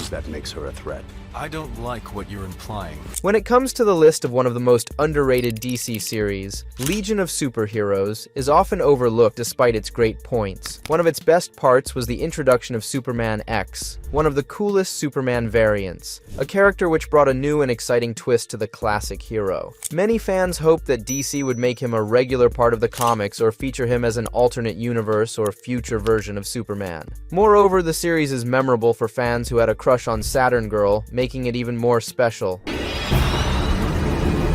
that makes her a threat. I don't like what you're implying. When it comes to the list of one of the most underrated DC series, Legion of Superheroes is often overlooked despite its great points. One of its best parts was the introduction of Superman X, one of the coolest Superman variants, a character which brought a new and exciting twist to the classic hero. Many fans hoped that DC would make him a regular part of the comics or feature him as an alternate universe or future version of Superman. Moreover, the series is memorable for fans who had a crush on Saturn Girl, making it even more special.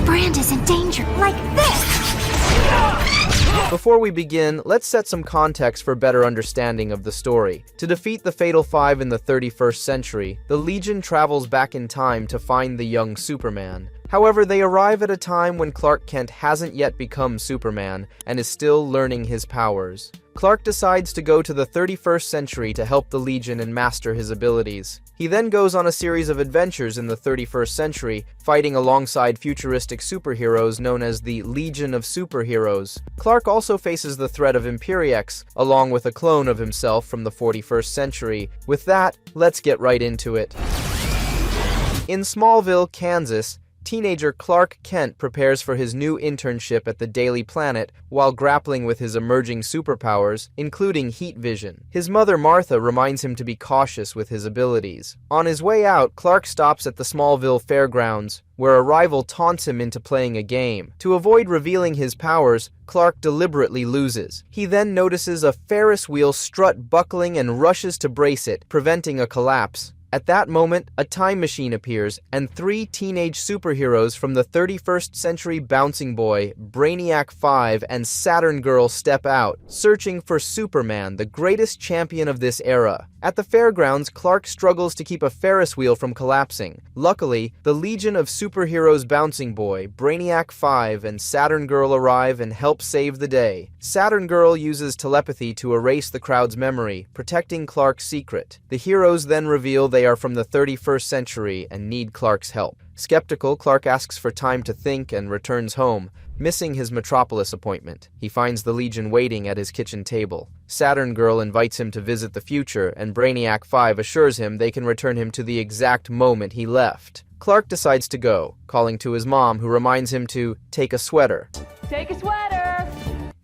Brand is in danger, like this! Before we begin, let's set some context for better understanding of the story. To defeat the Fatal Five in the 31st century, the Legion travels back in time to find the young Superman. However, they arrive at a time when Clark Kent hasn't yet become Superman and is still learning his powers. Clark decides to go to the 31st century to help the Legion and master his abilities. He then goes on a series of adventures in the 31st century, fighting alongside futuristic superheroes known as the Legion of Superheroes. Clark also faces the threat of Imperiex, along with a clone of himself from the 41st century. With that, let's get right into it. In Smallville, Kansas, teenager Clark Kent prepares for his new internship at the Daily Planet while grappling with his emerging superpowers, including heat vision. His mother Martha reminds him to be cautious with his abilities. On his way out, Clark stops at the Smallville Fairgrounds, where a rival taunts him into playing a game. To avoid revealing his powers, Clark deliberately loses. He then notices a Ferris wheel strut buckling and rushes to brace it, preventing a collapse. At that moment, a time machine appears, and three teenage superheroes from the 31st century Bouncing Boy, Brainiac 5, and Saturn Girl step out, searching for Superman, the greatest champion of this era. At the fairgrounds, Clark struggles to keep a Ferris wheel from collapsing. Luckily, the Legion of Superheroes Bouncing Boy, Brainiac 5, and Saturn Girl arrive and help save the day. Saturn Girl uses telepathy to erase the crowd's memory, protecting Clark's secret. The heroes then reveal they are from the 31st century and need Clark's help. Skeptical, Clark asks for time to think and returns home, missing his Metropolis appointment. He finds the Legion waiting at his kitchen table. Saturn Girl invites him to visit the future, and Brainiac 5 assures him they can return him to the exact moment he left. Clark decides to go, calling to his mom, who reminds him to take a sweater. Take a sweater!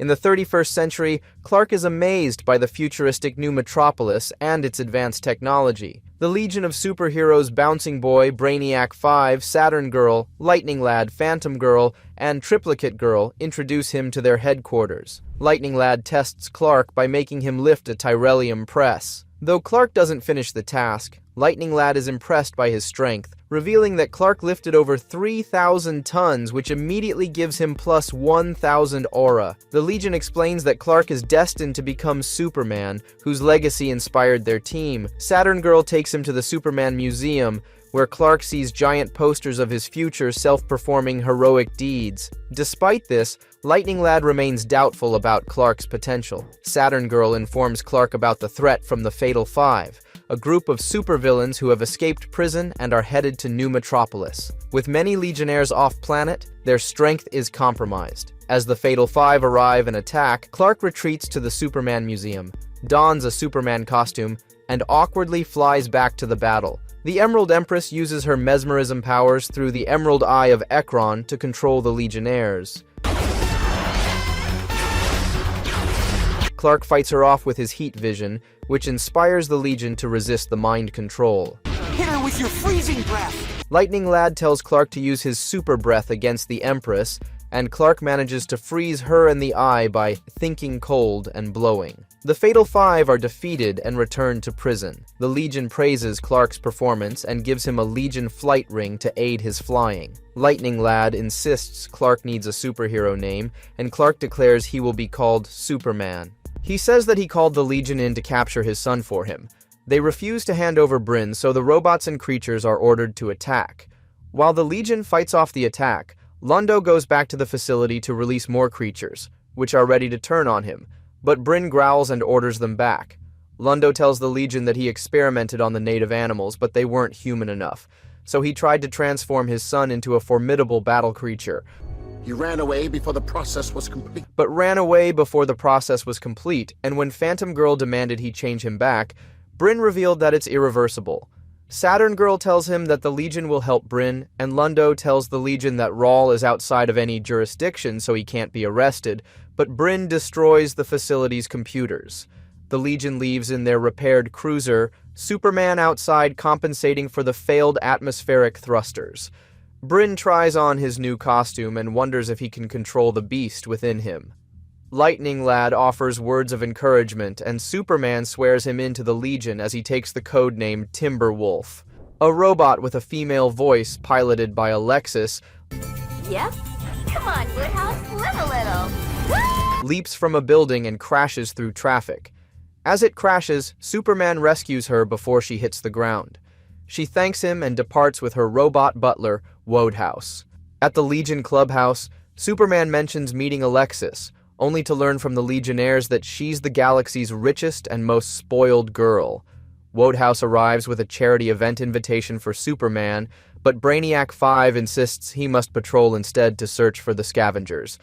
In the 31st century, Clark is amazed by the futuristic new Metropolis and its advanced technology. The Legion of Superheroes Bouncing Boy, Brainiac 5, Saturn Girl, Lightning Lad, Phantom Girl, and Triplicate Girl introduce him to their headquarters. Lightning Lad tests Clark by making him lift a Tyrellium press. Though Clark doesn't finish the task, Lightning Lad is impressed by his strength, revealing that Clark lifted over 3,000 tons, which immediately gives him plus 1,000 aura. The Legion explains that Clark is destined to become Superman, whose legacy inspired their team. Saturn Girl takes him to the Superman Museum, where Clark sees giant posters of his future self-performing heroic deeds. Despite this, Lightning Lad remains doubtful about Clark's potential. Saturn Girl informs Clark about the threat from the Fatal Five, a group of supervillains who have escaped prison and are headed to New Metropolis. With many Legionnaires off-planet, their strength is compromised. As the Fatal Five arrive and attack, Clark retreats to the Superman Museum, dons a Superman costume, and awkwardly flies back to the battle. The Emerald Empress uses her mesmerism powers through the Emerald Eye of Ekron to control the Legionnaires. Clark fights her off with his heat vision, which inspires the Legion to resist the mind control. Hit her with your freezing breath! Lightning Lad tells Clark to use his super breath against the Empress, and Clark manages to freeze her in the eye by thinking cold and blowing. The Fatal Five are defeated and return to prison. The Legion praises Clark's performance and gives him a Legion flight ring to aid his flying. Lightning Lad insists Clark needs a superhero name, and Clark declares he will be called Superman. He says that he called the Legion in to capture his son for him. They refuse to hand over Bryn, so the robots and creatures are ordered to attack. While the Legion fights off the attack, Londo goes back to the facility to release more creatures, which are ready to turn on him, but Bryn growls and orders them back. Londo tells the Legion that he experimented on the native animals, but they weren't human enough, so he tried to transform his son into a formidable battle creature. He ran away before the process was complete. And when Phantom Girl demanded he change him back, Bryn revealed that it's irreversible. Saturn Girl tells him that the Legion will help Bryn, and Lundo tells the Legion that Rawl is outside of any jurisdiction so he can't be arrested, but Bryn destroys the facility's computers. The Legion leaves in their repaired cruiser, Superman outside compensating for the failed atmospheric thrusters. Bryn tries on his new costume and wonders if he can control the beast within him. Lightning Lad offers words of encouragement, and Superman swears him into the Legion as he takes the codename Timberwolf. A robot with a female voice, piloted by Alexis, Yep. Come on, Woodhouse, live a little. leaps from a building and crashes through traffic. As it crashes, Superman rescues her before she hits the ground. She thanks him and departs with her robot butler, Wodehouse. At the Legion clubhouse, Superman mentions meeting Alexis, only to learn from the Legionnaires that she's the galaxy's richest and most spoiled girl. Wodehouse arrives with a charity event invitation for Superman, but Brainiac 5 insists he must patrol instead to search for the scavengers.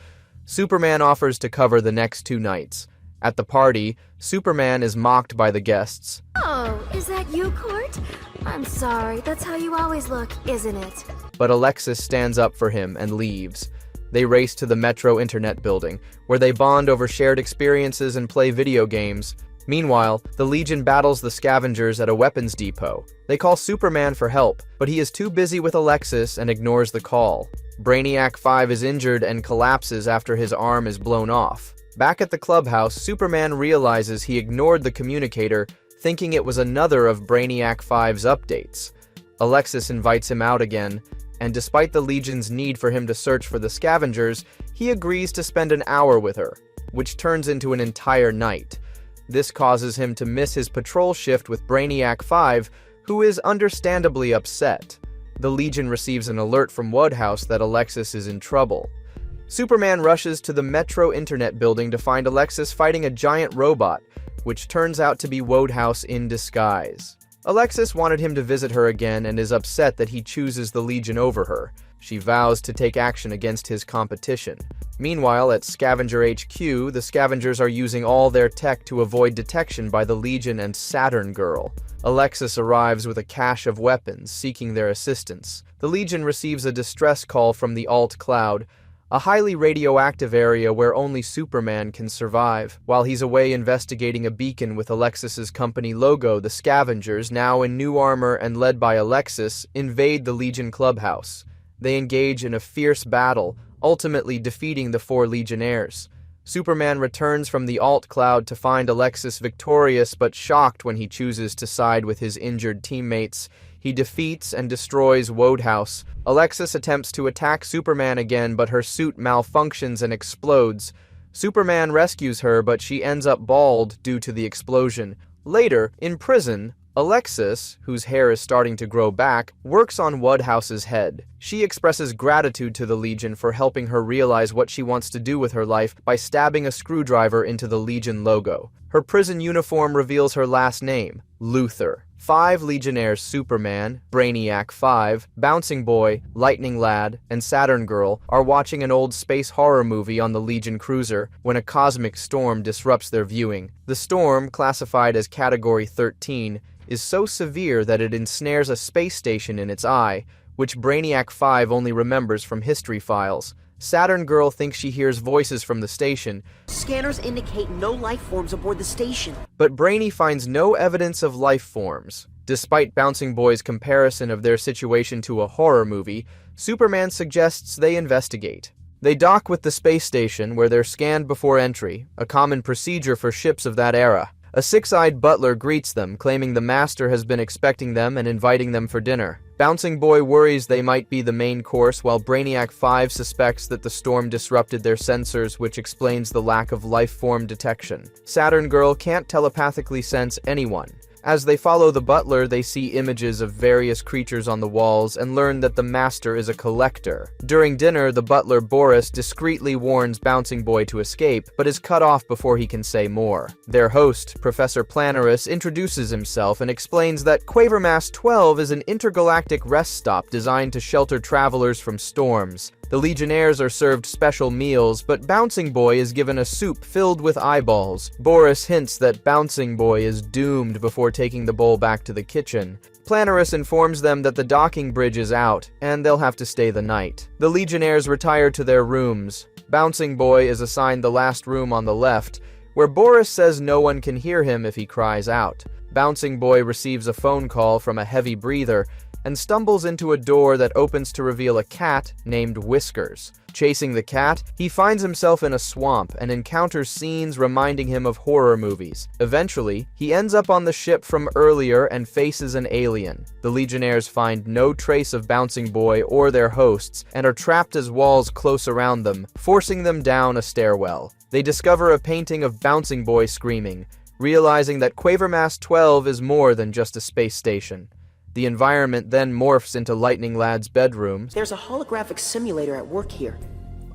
Superman offers to cover the next 2 nights. At the party, Superman is mocked by the guests. Oh, is that you, Court? I'm sorry, that's how you always look, isn't it? But Alexis stands up for him and leaves. They race to the Metro Internet building, where they bond over shared experiences and play video games. Meanwhile, the Legion battles the scavengers at a weapons depot. They call Superman for help, but he is too busy with Alexis and ignores the call. Brainiac 5 is injured and collapses after his arm is blown off. Back at the clubhouse, Superman realizes he ignored the communicator, thinking it was another of Brainiac 5's updates. Alexis invites him out again, and despite the Legion's need for him to search for the scavengers, he agrees to spend an hour with her, which turns into an entire night. This causes him to miss his patrol shift with Brainiac 5, who is understandably upset. The Legion receives an alert from Wodehouse that Alexis is in trouble. Superman rushes to the Metro Internet building to find Alexis fighting a giant robot, which turns out to be Wodehouse in disguise. Alexis wanted him to visit her again and is upset that he chooses the Legion over her. She vows to take action against his competition. Meanwhile, at Scavenger HQ, the scavengers are using all their tech to avoid detection by the Legion and Saturn Girl. Alexis arrives with a cache of weapons, seeking their assistance. The Legion receives a distress call from the Alt Cloud, a highly radioactive area where only Superman can survive. While he's away investigating a beacon with Alexis's company logo, the scavengers, now in new armor and led by Alexis, invade the Legion clubhouse. They engage in a fierce battle, ultimately defeating the 4 Legionnaires. Superman returns from the Alt Cloud to find Alexis victorious but shocked when he chooses to side with his injured teammates. He defeats and destroys Wodehouse. Alexis attempts to attack Superman again, but her suit malfunctions and explodes. Superman rescues her, but she ends up bald due to the explosion. Later, in prison, Alexis, whose hair is starting to grow back, works on Wodehouse's head. She expresses gratitude to the Legion for helping her realize what she wants to do with her life by stabbing a screwdriver into the Legion logo. Her prison uniform reveals her last name, Luthor. 5 Legionnaires, Superman, Brainiac 5, Bouncing Boy, Lightning Lad, and Saturn Girl, are watching an old space horror movie on the Legion cruiser when a cosmic storm disrupts their viewing. The storm, classified as Category 13, is so severe that it ensnares a space station in its eye, which Brainiac 5 only remembers from history files. Saturn Girl thinks she hears voices from the station. Scanners indicate no life forms aboard the station. But Brainy finds no evidence of life forms. Despite Bouncing Boy's comparison of their situation to a horror movie, Superman suggests they investigate. They dock with the space station, where they're scanned before entry, a common procedure for ships of that era. A 6-eyed butler greets them, claiming the master has been expecting them and inviting them for dinner. Bouncing Boy worries they might be the main course, while Brainiac 5 suspects that the storm disrupted their sensors, which explains the lack of life form detection. Saturn Girl can't telepathically sense anyone. As they follow the butler, they see images of various creatures on the walls and learn that the master is a collector. During dinner, the butler Boris discreetly warns Bouncing Boy to escape, but is cut off before he can say more. Their host, Professor Planaris, introduces himself and explains that Quavermass 12 is an intergalactic rest stop designed to shelter travelers from storms. The Legionnaires are served special meals, but Bouncing Boy is given a soup filled with eyeballs. Boris hints that Bouncing Boy is doomed before taking the bowl back to the kitchen. Planarus informs them that the docking bridge is out, and they'll have to stay the night. The Legionnaires retire to their rooms. Bouncing Boy is assigned the last room on the left, where Boris says no one can hear him if he cries out. Bouncing Boy receives a phone call from a heavy breather and stumbles into a door that opens to reveal a cat named Whiskers. Chasing the cat, he finds himself in a swamp and encounters scenes reminding him of horror movies. Eventually, he ends up on the ship from earlier and faces an alien. The Legionnaires find no trace of Bouncing Boy or their hosts and are trapped as walls close around them, forcing them down a stairwell. They discover a painting of Bouncing Boy screaming, realizing that Quavermass 12 is more than just a space station. The environment then morphs into Lightning Lad's bedroom. There's a holographic simulator at work here.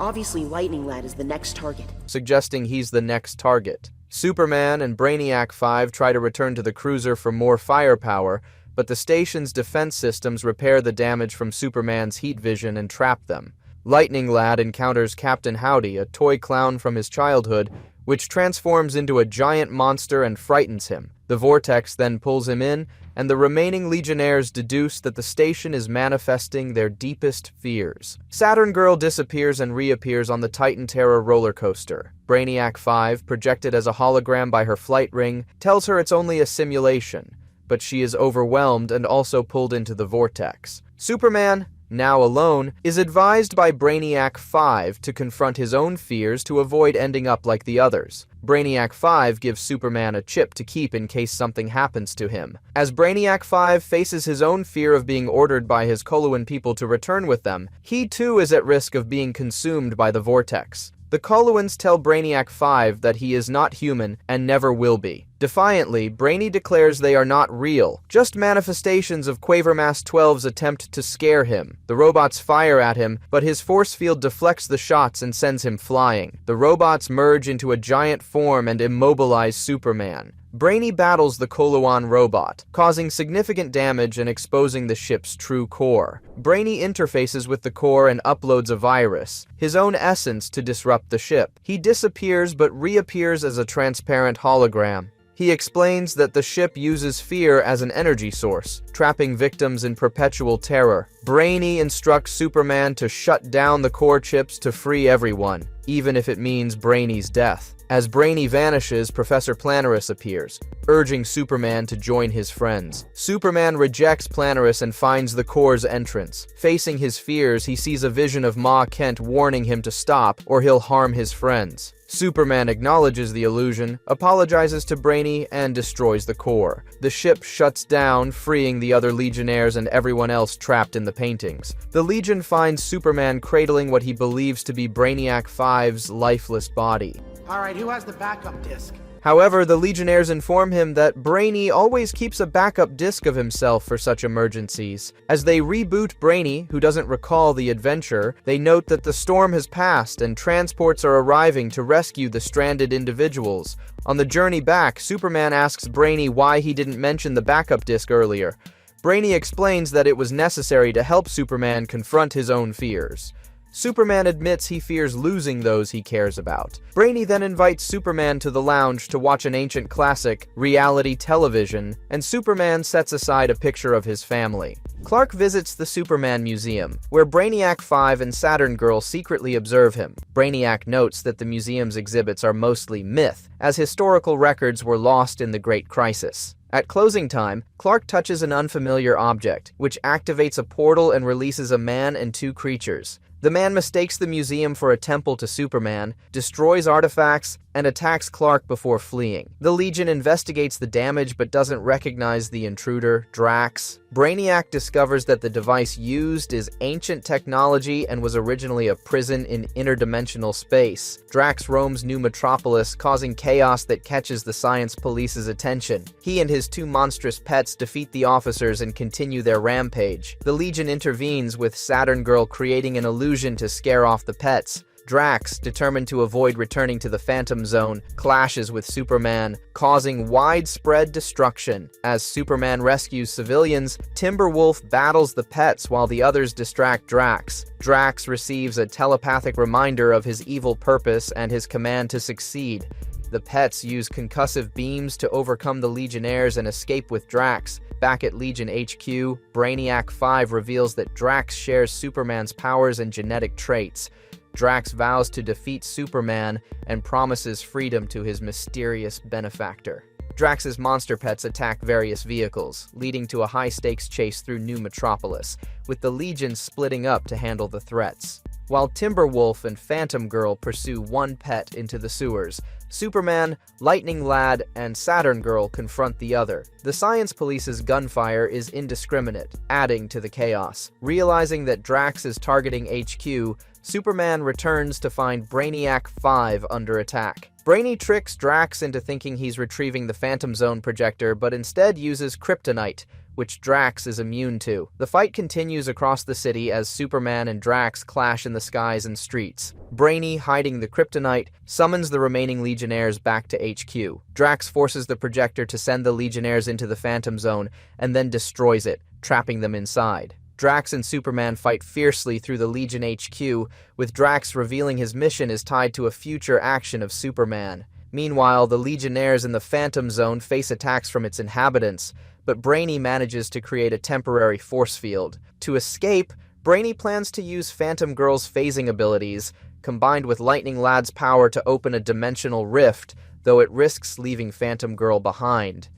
Obviously, Lightning Lad is the next target. Suggesting he's the next target. Superman and Brainiac 5 try to return to the cruiser for more firepower, but the station's defense systems repair the damage from Superman's heat vision and trap them. Lightning Lad encounters Captain Howdy, a toy clown from his childhood, which transforms into a giant monster and frightens him. The vortex then pulls him in, and the remaining Legionnaires deduce that the station is manifesting their deepest fears. Saturn Girl disappears and reappears on the Titan Terror roller coaster. Brainiac 5, projected as a hologram by her flight ring, tells her it's only a simulation, but she is overwhelmed and also pulled into the vortex. Superman, now alone, is advised by Brainiac 5 to confront his own fears to avoid ending up like the others. Brainiac 5 gives Superman a chip to keep in case something happens to him. As Brainiac 5 faces his own fear of being ordered by his Coluan people to return with them, he too is at risk of being consumed by the vortex. The Coluans tell Brainiac 5 that he is not human and never will be. Defiantly, Brainy declares they are not real, just manifestations of Quavermass 12's attempt to scare him. The robots fire at him, but his force field deflects the shots and sends him flying. The robots merge into a giant form and immobilize Superman. Brainy battles the Coluan robot, causing significant damage and exposing the ship's true core. Brainy interfaces with the core and uploads a virus, his own essence, to disrupt the ship. He disappears but reappears as a transparent hologram. He explains that the ship uses fear as an energy source, trapping victims in perpetual terror. Brainy instructs Superman to shut down the core chips to free everyone, even if it means Brainy's death. As Brainy vanishes, Professor Planarus appears, urging Superman to join his friends. Superman rejects Planarus and finds the core's entrance. Facing his fears, he sees a vision of Ma Kent warning him to stop or he'll harm his friends. Superman acknowledges the illusion, apologizes to Brainy, and destroys the core. The ship shuts down, freeing the other Legionnaires and everyone else trapped in the paintings. The Legion finds Superman cradling what he believes to be Brainiac 5's lifeless body. Alright, who has the backup disc? However, the Legionnaires inform him that Brainy always keeps a backup disc of himself for such emergencies. As they reboot Brainy, who doesn't recall the adventure, they note that the storm has passed and transports are arriving to rescue the stranded individuals. On the journey back, Superman asks Brainy why he didn't mention the backup disc earlier. Brainy explains that it was necessary to help Superman confront his own fears. Superman admits he fears losing those he cares about. Brainy then invites Superman to the lounge to watch an ancient classic, reality television, and Superman sets aside a picture of his family. Clark visits the Superman Museum, where Brainiac 5 and Saturn Girl secretly observe him. Brainiac notes that the museum's exhibits are mostly myth, as historical records were lost in the Great Crisis. At closing time, Clark touches an unfamiliar object, which activates a portal and releases a man and two creatures. The man mistakes the museum for a temple to Superman, destroys artifacts, and attacks Clark before fleeing. The Legion investigates the damage but doesn't recognize the intruder, Drax. Brainiac discovers that the device used is ancient technology and was originally a prison in interdimensional space. Drax roams New Metropolis, causing chaos that catches the science police's attention. He and his two monstrous pets defeat the officers and continue their rampage. The Legion intervenes, with Saturn Girl creating an illusion to scare off the pets. Drax, determined to avoid returning to the Phantom Zone, clashes with Superman, causing widespread destruction. As Superman rescues civilians, Timberwolf battles the pets while the others distract Drax. Drax receives a telepathic reminder of his evil purpose and his command to succeed. The pets use concussive beams to overcome the Legionnaires and escape with Drax. Back at Legion HQ, Brainiac 5 reveals that Drax shares Superman's powers and genetic traits. Drax vows to defeat Superman and promises freedom to his mysterious benefactor. Drax's monster pets attack various vehicles, leading to a high-stakes chase through New Metropolis, with the Legion splitting up to handle the threats. While Timberwolf and Phantom Girl pursue one pet into the sewers, Superman, Lightning Lad, and Saturn Girl confront the other. The Science Police's gunfire is indiscriminate, adding to the chaos. Realizing that Drax is targeting HQ, Superman returns to find Brainiac 5 under attack. Brainy tricks Drax into thinking he's retrieving the Phantom Zone projector, but instead uses kryptonite, which Drax is immune to. The fight continues across the city as Superman and Drax clash in the skies and streets. Brainy, hiding the kryptonite, summons the remaining Legionnaires back to HQ. Drax forces the projector to send the Legionnaires into the Phantom Zone and then destroys it, trapping them inside. Drax and Superman fight fiercely through the Legion HQ, with Drax revealing his mission is tied to a future action of Superman. Meanwhile, the Legionnaires in the Phantom Zone face attacks from its inhabitants, but Brainy manages to create a temporary force field. To escape, Brainy plans to use Phantom Girl's phasing abilities, combined with Lightning Lad's power to open a dimensional rift, though it risks leaving Phantom Girl behind.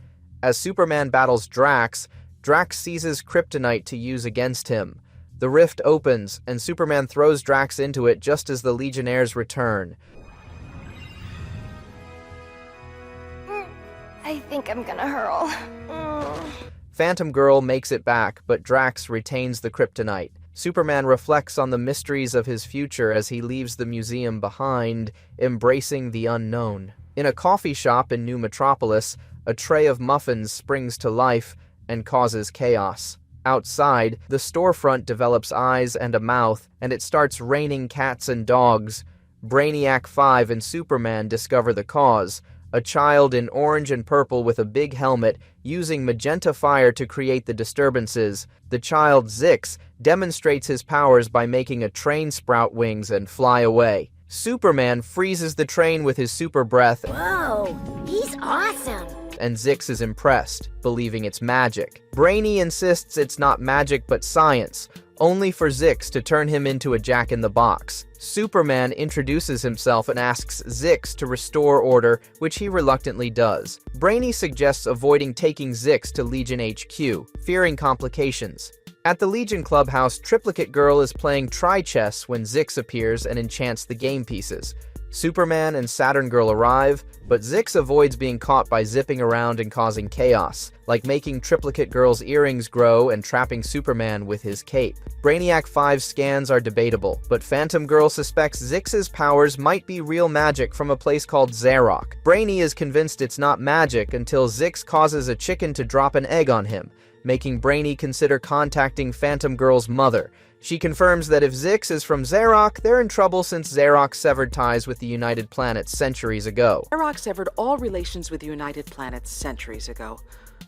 As Superman battles Drax, Drax seizes kryptonite to use against him. The rift opens, and Superman throws Drax into it just as the Legionnaires return. I think I'm gonna hurl. Phantom Girl makes it back, but Drax retains the kryptonite. Superman reflects on the mysteries of his future as he leaves the museum behind, embracing the unknown. In a coffee shop in New Metropolis, a tray of muffins springs to life and causes chaos. Outside, the storefront develops eyes and a mouth, and it starts raining cats and dogs. Brainiac 5 and Superman discover the cause. A child in orange and purple with a big helmet, using magenta fire to create the disturbances. The child, Zix, demonstrates his powers by making a train sprout wings and fly away. Superman freezes the train with his super breath. Whoa, he's awesome. And Zix is impressed, believing it's magic. Brainy insists it's not magic but science, only for Zix to turn him into a jack-in-the-box. Superman introduces himself and asks Zix to restore order, which he reluctantly does. Brainy suggests avoiding taking Zix to Legion HQ, fearing complications. At the Legion clubhouse, Triplicate Girl is playing tri-chess when Zix appears and enchants the game pieces. Superman and Saturn Girl arrive, but Zix avoids being caught by zipping around and causing chaos, like making Triplicate Girl's earrings grow and trapping Superman with his cape. Brainiac 5's scans are debatable, but Phantom Girl suspects Zix's powers might be real magic from a place called Zarok. Brainy is convinced it's not magic until Zix causes a chicken to drop an egg on him, making Brainy consider contacting Phantom Girl's mother. She confirms that if Zix is from Zarok, they're in trouble since Zarok severed ties with the United Planets centuries ago. Zarok severed all relations with the United Planets centuries ago.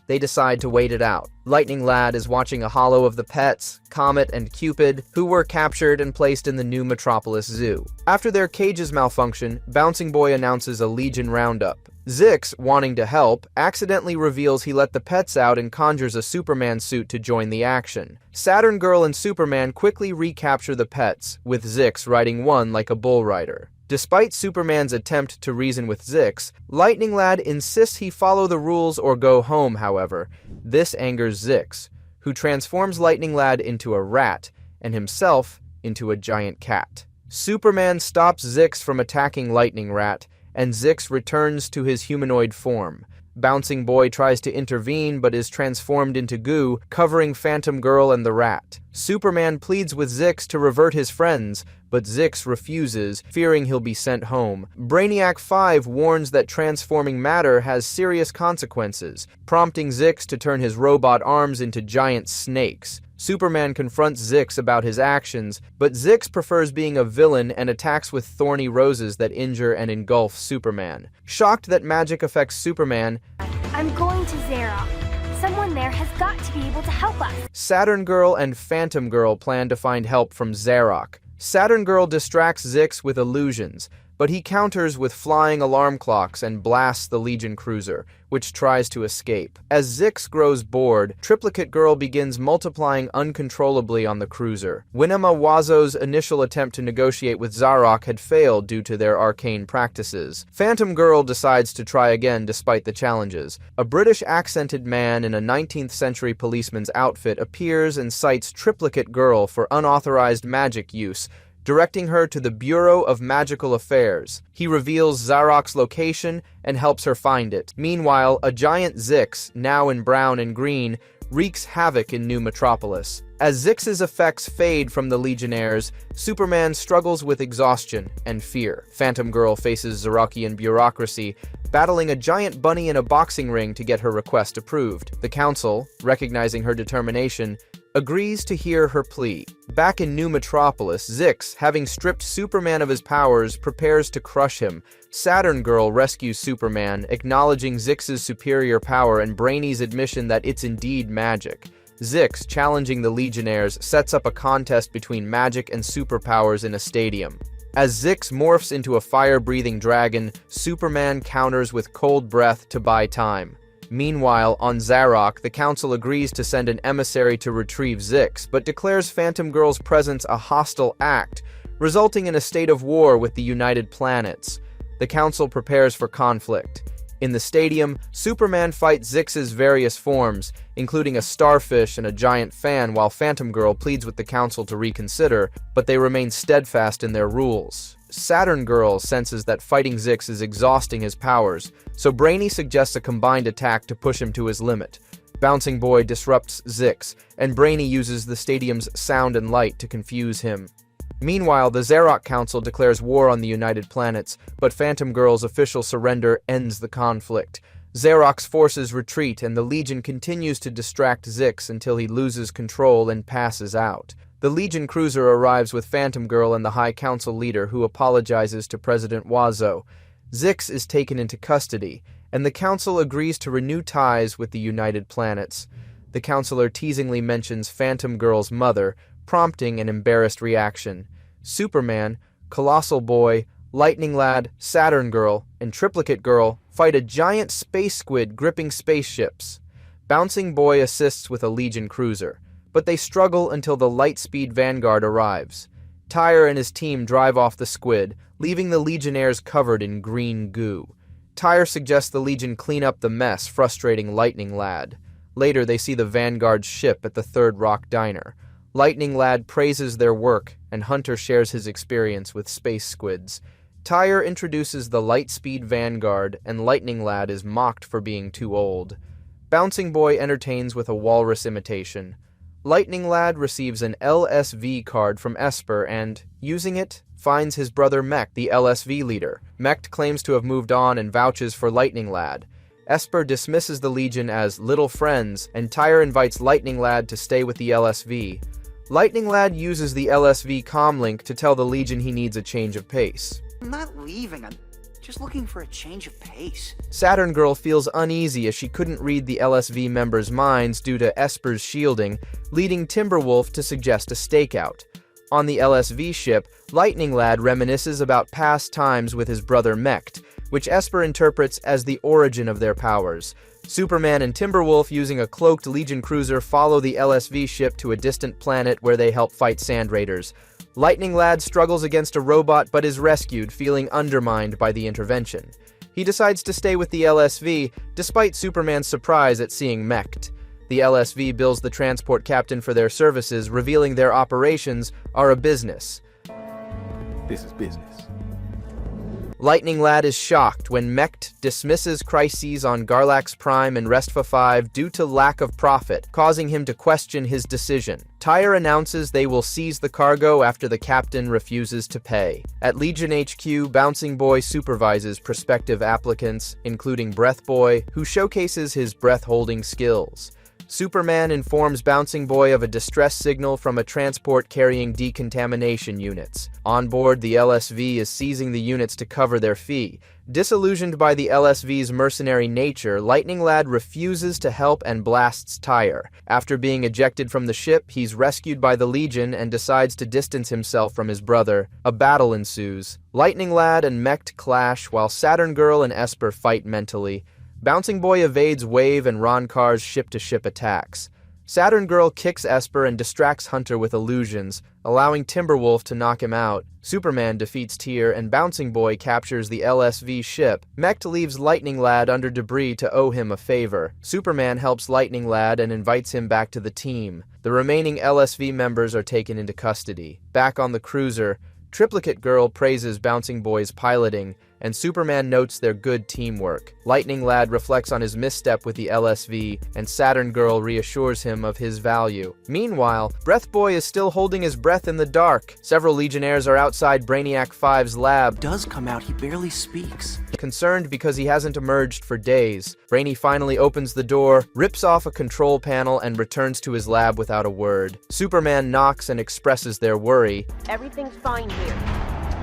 They decide to wait it out. Lightning Lad is watching a holo of the pets, Comet and Cupid, who were captured and placed in the New Metropolis Zoo. After their cages malfunction, Bouncing Boy announces a Legion roundup. Zix, wanting to help, accidentally reveals he let the pets out and conjures a Superman suit to join the action. Saturn Girl and Superman quickly recapture the pets, with Zix riding one like a bull rider. Despite Superman's attempt to reason with Zix, Lightning Lad insists he follow the rules or go home, however. This angers Zix, who transforms Lightning Lad into a rat, and himself into a giant cat. Superman stops Zix from attacking Lightning Rat, and Zix returns to his humanoid form. Bouncing Boy tries to intervene but is transformed into goo, covering Phantom Girl and the rat. Superman pleads with Zix to revert his friends, but Zix refuses, fearing he'll be sent home. Brainiac 5 warns that transforming matter has serious consequences, prompting Zix to turn his robot arms into giant snakes. Superman confronts Zix about his actions, but Zix prefers being a villain and attacks with thorny roses that injure and engulf Superman. Shocked that magic affects Superman, I'm going to Zarok. Someone there has got to be able to help us. Saturn Girl and Phantom Girl plan to find help from Zarok. Saturn Girl distracts Zix with illusions, but he counters with flying alarm clocks and blasts the Legion cruiser, which tries to escape. As Zix grows bored, Triplicate Girl begins multiplying uncontrollably on the cruiser. Winema Wazo's initial attempt to negotiate with Zarok had failed due to their arcane practices. Phantom Girl decides to try again despite the challenges. A British-accented man in a 19th century policeman's outfit appears and cites Triplicate Girl for unauthorized magic use, directing her to the Bureau of Magical Affairs. He reveals Zarok's location and helps her find it. Meanwhile, a giant Zix, now in brown and green, wreaks havoc in New Metropolis. As Zix's effects fade from the Legionnaires, Superman struggles with exhaustion and fear. Phantom Girl faces Zarokian bureaucracy, battling a giant bunny in a boxing ring to get her request approved. The Council, recognizing her determination, agrees to hear her plea. Back in New Metropolis, Zix, having stripped Superman of his powers, prepares to crush him. Saturn Girl rescues Superman, acknowledging Zix's superior power and Brainy's admission that it's indeed magic. Zix, challenging the Legionnaires, sets up a contest between magic and superpowers in a stadium. As Zix morphs into a fire-breathing dragon, Superman counters with cold breath to buy time. Meanwhile, on Zarok, the Council agrees to send an emissary to retrieve Zix, but declares Phantom Girl's presence a hostile act, resulting in a state of war with the United Planets. The Council prepares for conflict. In the stadium, Superman fights Zix's various forms, including a starfish and a giant fan, while Phantom Girl pleads with the Council to reconsider, but they remain steadfast in their rules. Saturn Girl senses that fighting Zix is exhausting his powers, so Brainy suggests a combined attack to push him to his limit. Bouncing Boy disrupts Zix, and Brainy uses the stadium's sound and light to confuse him. Meanwhile, the Zarok Council declares war on the United Planets, but Phantom Girl's official surrender ends the conflict. Zarok's forces retreat, and the Legion continues to distract Zix until he loses control and passes out. The Legion cruiser arrives with Phantom Girl and the High Council leader, who apologizes to President Wazo. Zix is taken into custody, and the Council agrees to renew ties with the United Planets. The Counselor teasingly mentions Phantom Girl's mother, prompting an embarrassed reaction. Superman, Colossal Boy, Lightning Lad, Saturn Girl, and Triplicate Girl fight a giant space squid gripping spaceships. Bouncing Boy assists with a Legion cruiser, but they struggle until the Lightspeed Vanguard arrives. Tyre and his team drive off the squid, leaving the Legionnaires covered in green goo. Tyre suggests the Legion clean up the mess, frustrating Lightning Lad. Later, they see the Vanguard's ship at the Third Rock Diner. Lightning Lad praises their work, and Hunter shares his experience with space squids. Tyre introduces the Lightspeed Vanguard, and Lightning Lad is mocked for being too old. Bouncing Boy entertains with a walrus imitation. Lightning Lad receives an LSV card from Esper and, using it, finds his brother Mech, the LSV leader. Mech claims to have moved on and vouches for Lightning Lad. Esper dismisses the Legion as little friends, and Tyre invites Lightning Lad to stay with the LSV. Lightning Lad uses the LSV comlink to tell the Legion he needs a change of pace. I'm not leaving, I'm just looking for a change of pace. Saturn Girl feels uneasy as she couldn't read the LSV members' minds due to Esper's shielding, leading Timberwolf to suggest a stakeout. On the LSV ship, Lightning Lad reminisces about past times with his brother Mech, which Esper interprets as the origin of their powers. Superman and Timberwolf, using a cloaked Legion cruiser, follow the LSV ship to a distant planet where they help fight Sand Raiders. Lightning Lad struggles against a robot but is rescued, feeling undermined by the intervention. He decides to stay with the LSV, despite Superman's surprise at seeing Mech. The LSV bills the transport captain for their services, revealing their operations are a business. This is business. Lightning Lad is shocked when Mech dismisses crises on Garlax Prime and Restfa 5 due to lack of profit, causing him to question his decision. Tyre announces they will seize the cargo after the captain refuses to pay. At Legion HQ, Bouncing Boy supervises prospective applicants, including Breath Boy, who showcases his breath-holding skills. Superman informs Bouncing Boy of a distress signal from a transport carrying decontamination units. On board, the LSV is seizing the units to cover their fee. Disillusioned by the LSV's mercenary nature, Lightning Lad refuses to help and blasts Tyre. After being ejected from the ship, he's rescued by the Legion and decides to distance himself from his brother. A battle ensues. Lightning Lad and Mech clash while Saturn Girl and Esper fight mentally. Bouncing Boy evades Wave and Roncar's ship-to-ship attacks. Saturn Girl kicks Esper and distracts Hunter with illusions, allowing Timberwolf to knock him out. Superman defeats Tyr and Bouncing Boy captures the LSV ship. Mech leaves Lightning Lad under debris to owe him a favor. Superman helps Lightning Lad and invites him back to the team. The remaining LSV members are taken into custody. Back on the cruiser, Triplicate Girl praises Bouncing Boy's piloting, and Superman notes their good teamwork. Lightning Lad reflects on his misstep with the LSV, and Saturn Girl reassures him of his value. Meanwhile, Breath Boy is still holding his breath in the dark. Several Legionnaires are outside Brainiac 5's lab. Does come out, he barely speaks. Concerned because he hasn't emerged for days, Brainy finally opens the door, rips off a control panel, and returns to his lab without a word. Superman knocks and expresses their worry. Everything's fine here.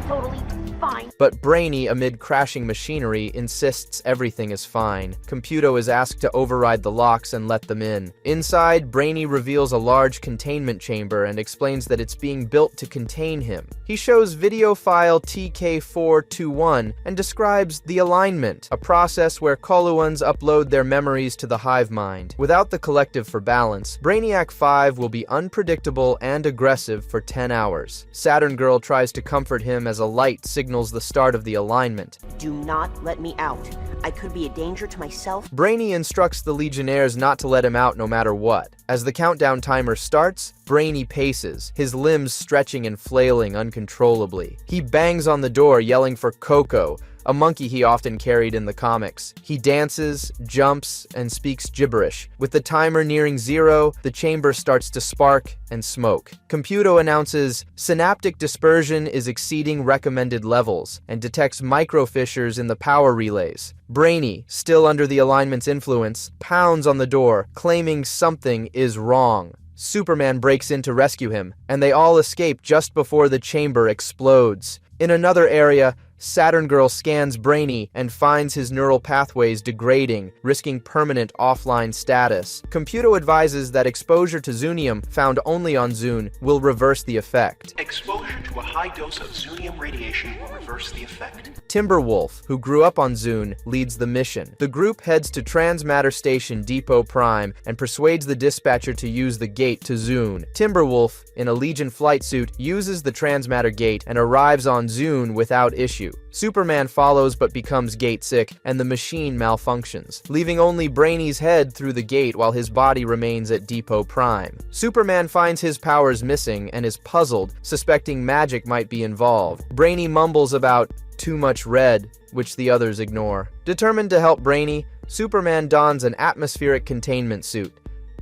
Totally fine. But Brainy, amid crashing machinery, insists everything is fine. Computo is asked to override the locks and let them in. Inside, Brainy reveals a large containment chamber and explains that it's being built to contain him. He shows video file TK421 and describes the alignment, a process where Coluans upload their memories to the hive mind. Without the collective for balance, Brainiac 5 will be unpredictable and aggressive for 10 hours. Saturn Girl tries to comfort him as a light signals the start of the alignment. Do not let me out. I could be a danger to myself. Brainy instructs the Legionnaires not to let him out no matter what. As the countdown timer starts, Brainy paces, his limbs stretching and flailing uncontrollably. He bangs on the door, yelling for Coco, a monkey he often carried in the comics. He dances, jumps, and speaks gibberish. With the timer nearing 0, the chamber starts to spark and smoke. Computo announces synaptic dispersion is exceeding recommended levels and detects microfissures in the power relays. Brainy, still under the alignment's influence, pounds on the door, claiming something is wrong. Superman breaks in to rescue him, and they all escape just before the chamber explodes. In another area, Saturn Girl scans Brainy and finds his neural pathways degrading, risking permanent offline status. Computo advises that exposure to Zunium, found only on Zune, will reverse the effect. Exposure to a high dose of Zunium radiation will reverse the effect. Timberwolf, who grew up on Zune, leads the mission. The group heads to Transmatter Station Depot Prime and persuades the dispatcher to use the gate to Zune. Timberwolf, in a Legion flight suit, uses the Transmatter gate and arrives on Zune without issue. Superman follows but becomes gate-sick, and the machine malfunctions, leaving only Brainy's head through the gate while his body remains at Depot Prime. Superman finds his powers missing and is puzzled, suspecting magic might be involved. Brainy mumbles about too much red, which the others ignore. Determined to help Brainy, Superman dons an atmospheric containment suit.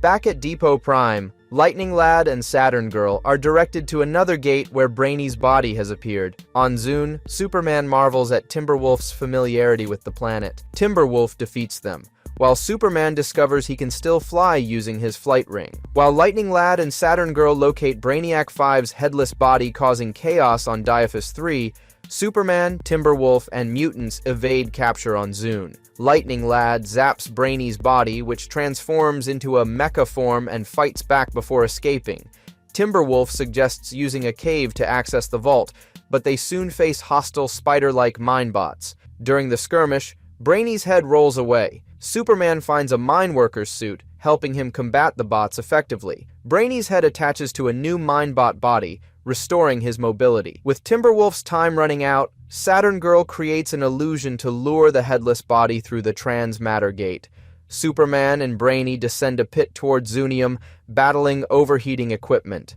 Back at Depot Prime, Lightning Lad and Saturn Girl are directed to another gate where Brainy's body has appeared. On Zune, Superman marvels at Timberwolf's familiarity with the planet. Timberwolf defeats them, while Superman discovers he can still fly using his flight ring. While Lightning Lad and Saturn Girl locate Brainiac 5's headless body causing chaos on Diaphis 3, Superman, Timberwolf, and mutants evade capture on Zune. Lightning Lad zaps Brainy's body, which transforms into a mecha form and fights back before escaping. Timberwolf suggests using a cave to access the vault, but they soon face hostile spider-like mindbots. During the skirmish, Brainy's head rolls away. Superman finds a mineworker's suit, helping him combat the bots effectively. Brainy's head attaches to a new mindbot body, restoring his mobility. With Timberwolf's time running out, Saturn Girl creates an illusion to lure the headless body through the Transmatter Gate. Superman and Brainy descend a pit toward Zunium, battling overheating equipment.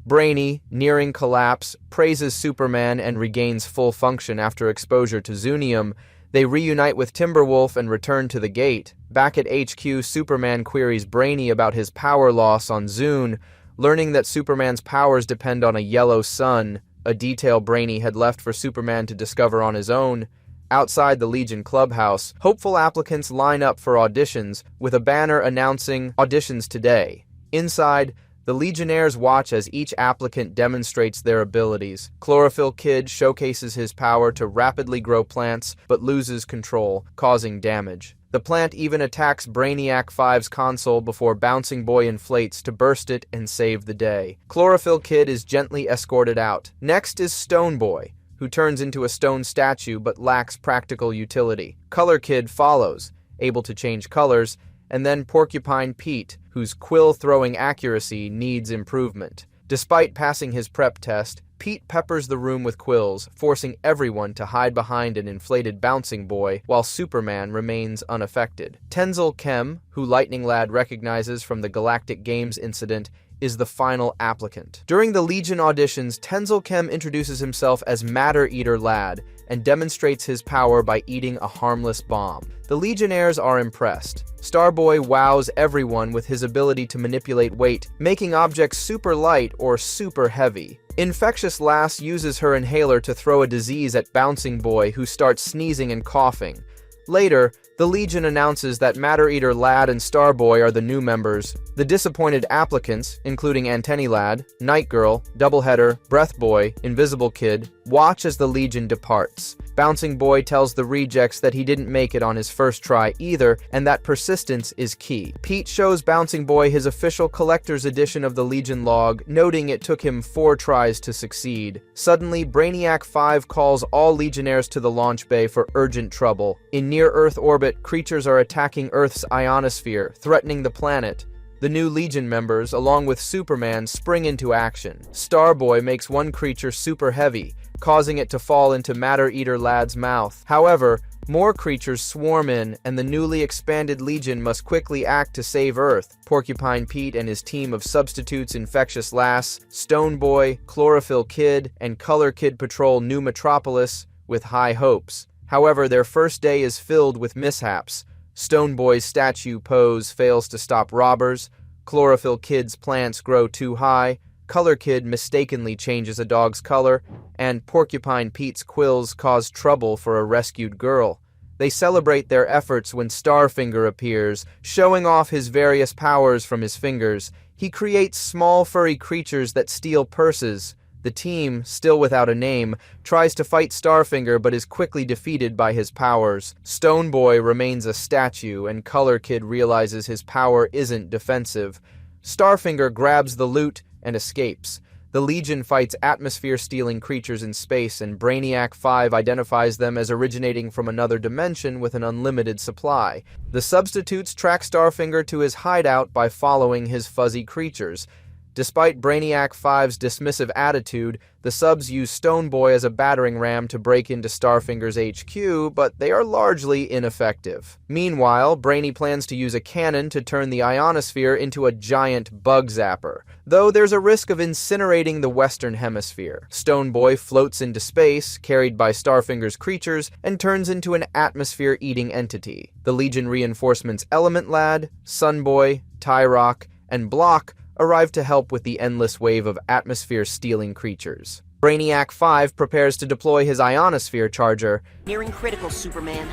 Brainy, nearing collapse, praises Superman and regains full function after exposure to Zunium. They reunite with Timberwolf and return to the gate. Back at HQ, Superman queries Brainy about his power loss on Zune, learning that Superman's powers depend on a yellow sun, a detail Brainy had left for Superman to discover on his own. Outside the Legion clubhouse, hopeful applicants line up for auditions with a banner announcing auditions today. Inside, the Legionnaires watch as each applicant demonstrates their abilities. Chlorophyll Kid showcases his power to rapidly grow plants, but loses control, causing damage. The plant even attacks Brainiac 5's console before Bouncing Boy inflates to burst it and save the day. Chlorophyll Kid is gently escorted out. Next is Stone Boy, who turns into a stone statue but lacks practical utility. Color Kid follows, able to change colors, and then Porcupine Pete, whose quill-throwing accuracy needs improvement. Despite passing his prep test, Pete peppers the room with quills, forcing everyone to hide behind an inflated Bouncing Boy, while Superman remains unaffected. Tenzil Kem, who Lightning Lad recognizes from the Galactic Games incident, is the final applicant. During the Legion auditions, Tenzil Kem introduces himself as Matter Eater Lad and demonstrates his power by eating a harmless bomb. The Legionnaires are impressed. Starboy wows everyone with his ability to manipulate weight, making objects super light or super heavy. Infectious Lass uses her inhaler to throw a disease at Bouncing Boy, who starts sneezing and coughing. Later, the Legion announces that Matter Eater Lad and Starboy are the new members. The disappointed applicants, including Antennae Lad, Night Girl, Doubleheader, Breath Boy, Invisible Kid, watch as the Legion departs. Bouncing Boy tells the rejects that he didn't make it on his first try either, and that persistence is key. Pete shows Bouncing Boy his official collector's edition of the Legion log, noting it took him 4 tries to succeed. Suddenly, Brainiac 5 calls all Legionnaires to the launch bay for urgent trouble. In near-Earth orbit, creatures are attacking Earth's ionosphere, threatening the planet. The new Legion members, along with Superman, spring into action. Starboy makes one creature super heavy, causing it to fall into Matter Eater Lad's mouth. However, more creatures swarm in, and the newly expanded Legion must quickly act to save Earth. Porcupine Pete and his team of substitutes Infectious Lass, Stone Boy, Chlorophyll Kid, and Color Kid patrol New Metropolis with high hopes. However, their first day is filled with mishaps. Stone Boy's statue pose fails to stop robbers, Chlorophyll Kid's plants grow too high, Color Kid mistakenly changes a dog's color, and Porcupine Pete's quills cause trouble for a rescued girl. They celebrate their efforts when Starfinger appears, showing off his various powers from his fingers. He creates small furry creatures that steal purses. The team, still without a name, tries to fight Starfinger but is quickly defeated by his powers. Stone Boy remains a statue, and Color Kid realizes his power isn't defensive. Starfinger grabs the loot and escapes. The Legion fights atmosphere-stealing creatures in space, and Brainiac 5 identifies them as originating from another dimension with an unlimited supply. The substitutes track Starfinger to his hideout by following his fuzzy creatures. Despite Brainiac 5's dismissive attitude, the subs use Stone Boy as a battering ram to break into Starfinger's HQ, but they are largely ineffective. Meanwhile, Brainy plans to use a cannon to turn the ionosphere into a giant bug zapper, though there's a risk of incinerating the Western Hemisphere. Stone Boy floats into space, carried by Starfinger's creatures, and turns into an atmosphere-eating entity. The Legion reinforcements Element Lad, Sun Boy, Tyrock, and Block arrive to help with the endless wave of atmosphere-stealing creatures. Brainiac 5 prepares to deploy his ionosphere charger, Nearing critical, Superman.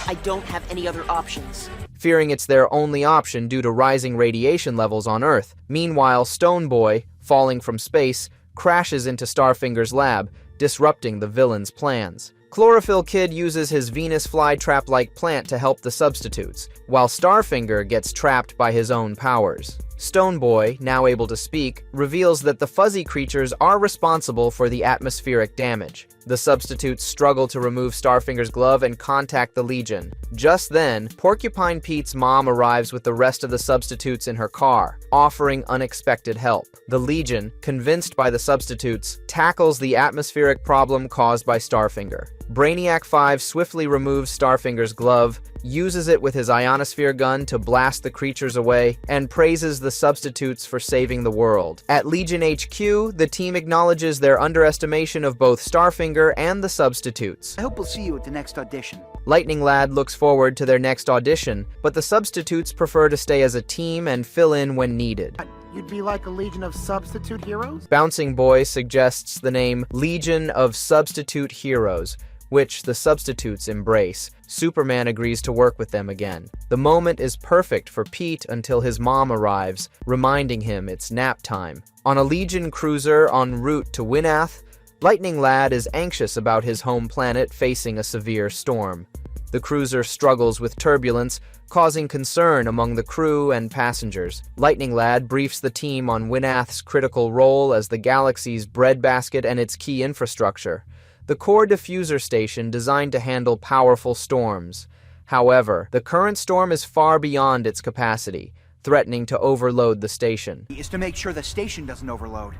I don't have any other options. fearing it's their only option due to rising radiation levels on Earth. Meanwhile, Stone Boy, falling from space, crashes into Starfinger's lab, disrupting the villain's plans. Chlorophyll Kid uses his Venus flytrap-like plant to help the substitutes, while Starfinger gets trapped by his own powers. Stone Boy, now able to speak, reveals that the fuzzy creatures are responsible for the atmospheric damage. The substitutes struggle to remove Starfinger's glove and contact the Legion. Just then, Porcupine Pete's mom arrives with the rest of the substitutes in her car, offering unexpected help. The Legion, convinced by the substitutes, tackles the atmospheric problem caused by Starfinger. Brainiac 5 swiftly removes Starfinger's glove, uses it with his ionosphere gun to blast the creatures away, and praises the substitutes for saving the world. At Legion HQ, the team acknowledges their underestimation of both Starfinger and the substitutes. I hope we'll see you at the next audition. Lightning Lad looks forward to their next audition, but the substitutes prefer to stay as a team and fill in when needed. You'd be like a legion of substitute heroes? Bouncing Boy suggests the name Legion of Substitute Heroes, which the substitutes embrace. Superman agrees to work with them again. The moment is perfect for Pete until his mom arrives, reminding him it's nap time. On a Legion cruiser en route to Winath, Lightning Lad is anxious about his home planet facing a severe storm. The cruiser struggles with turbulence, causing concern among the crew and passengers. Lightning Lad briefs the team on Winath's critical role as the galaxy's breadbasket and its key infrastructure, the core diffuser station designed to handle powerful storms. However, the current storm is far beyond its capacity, threatening to overload the station. Is to make sure the station doesn't overload.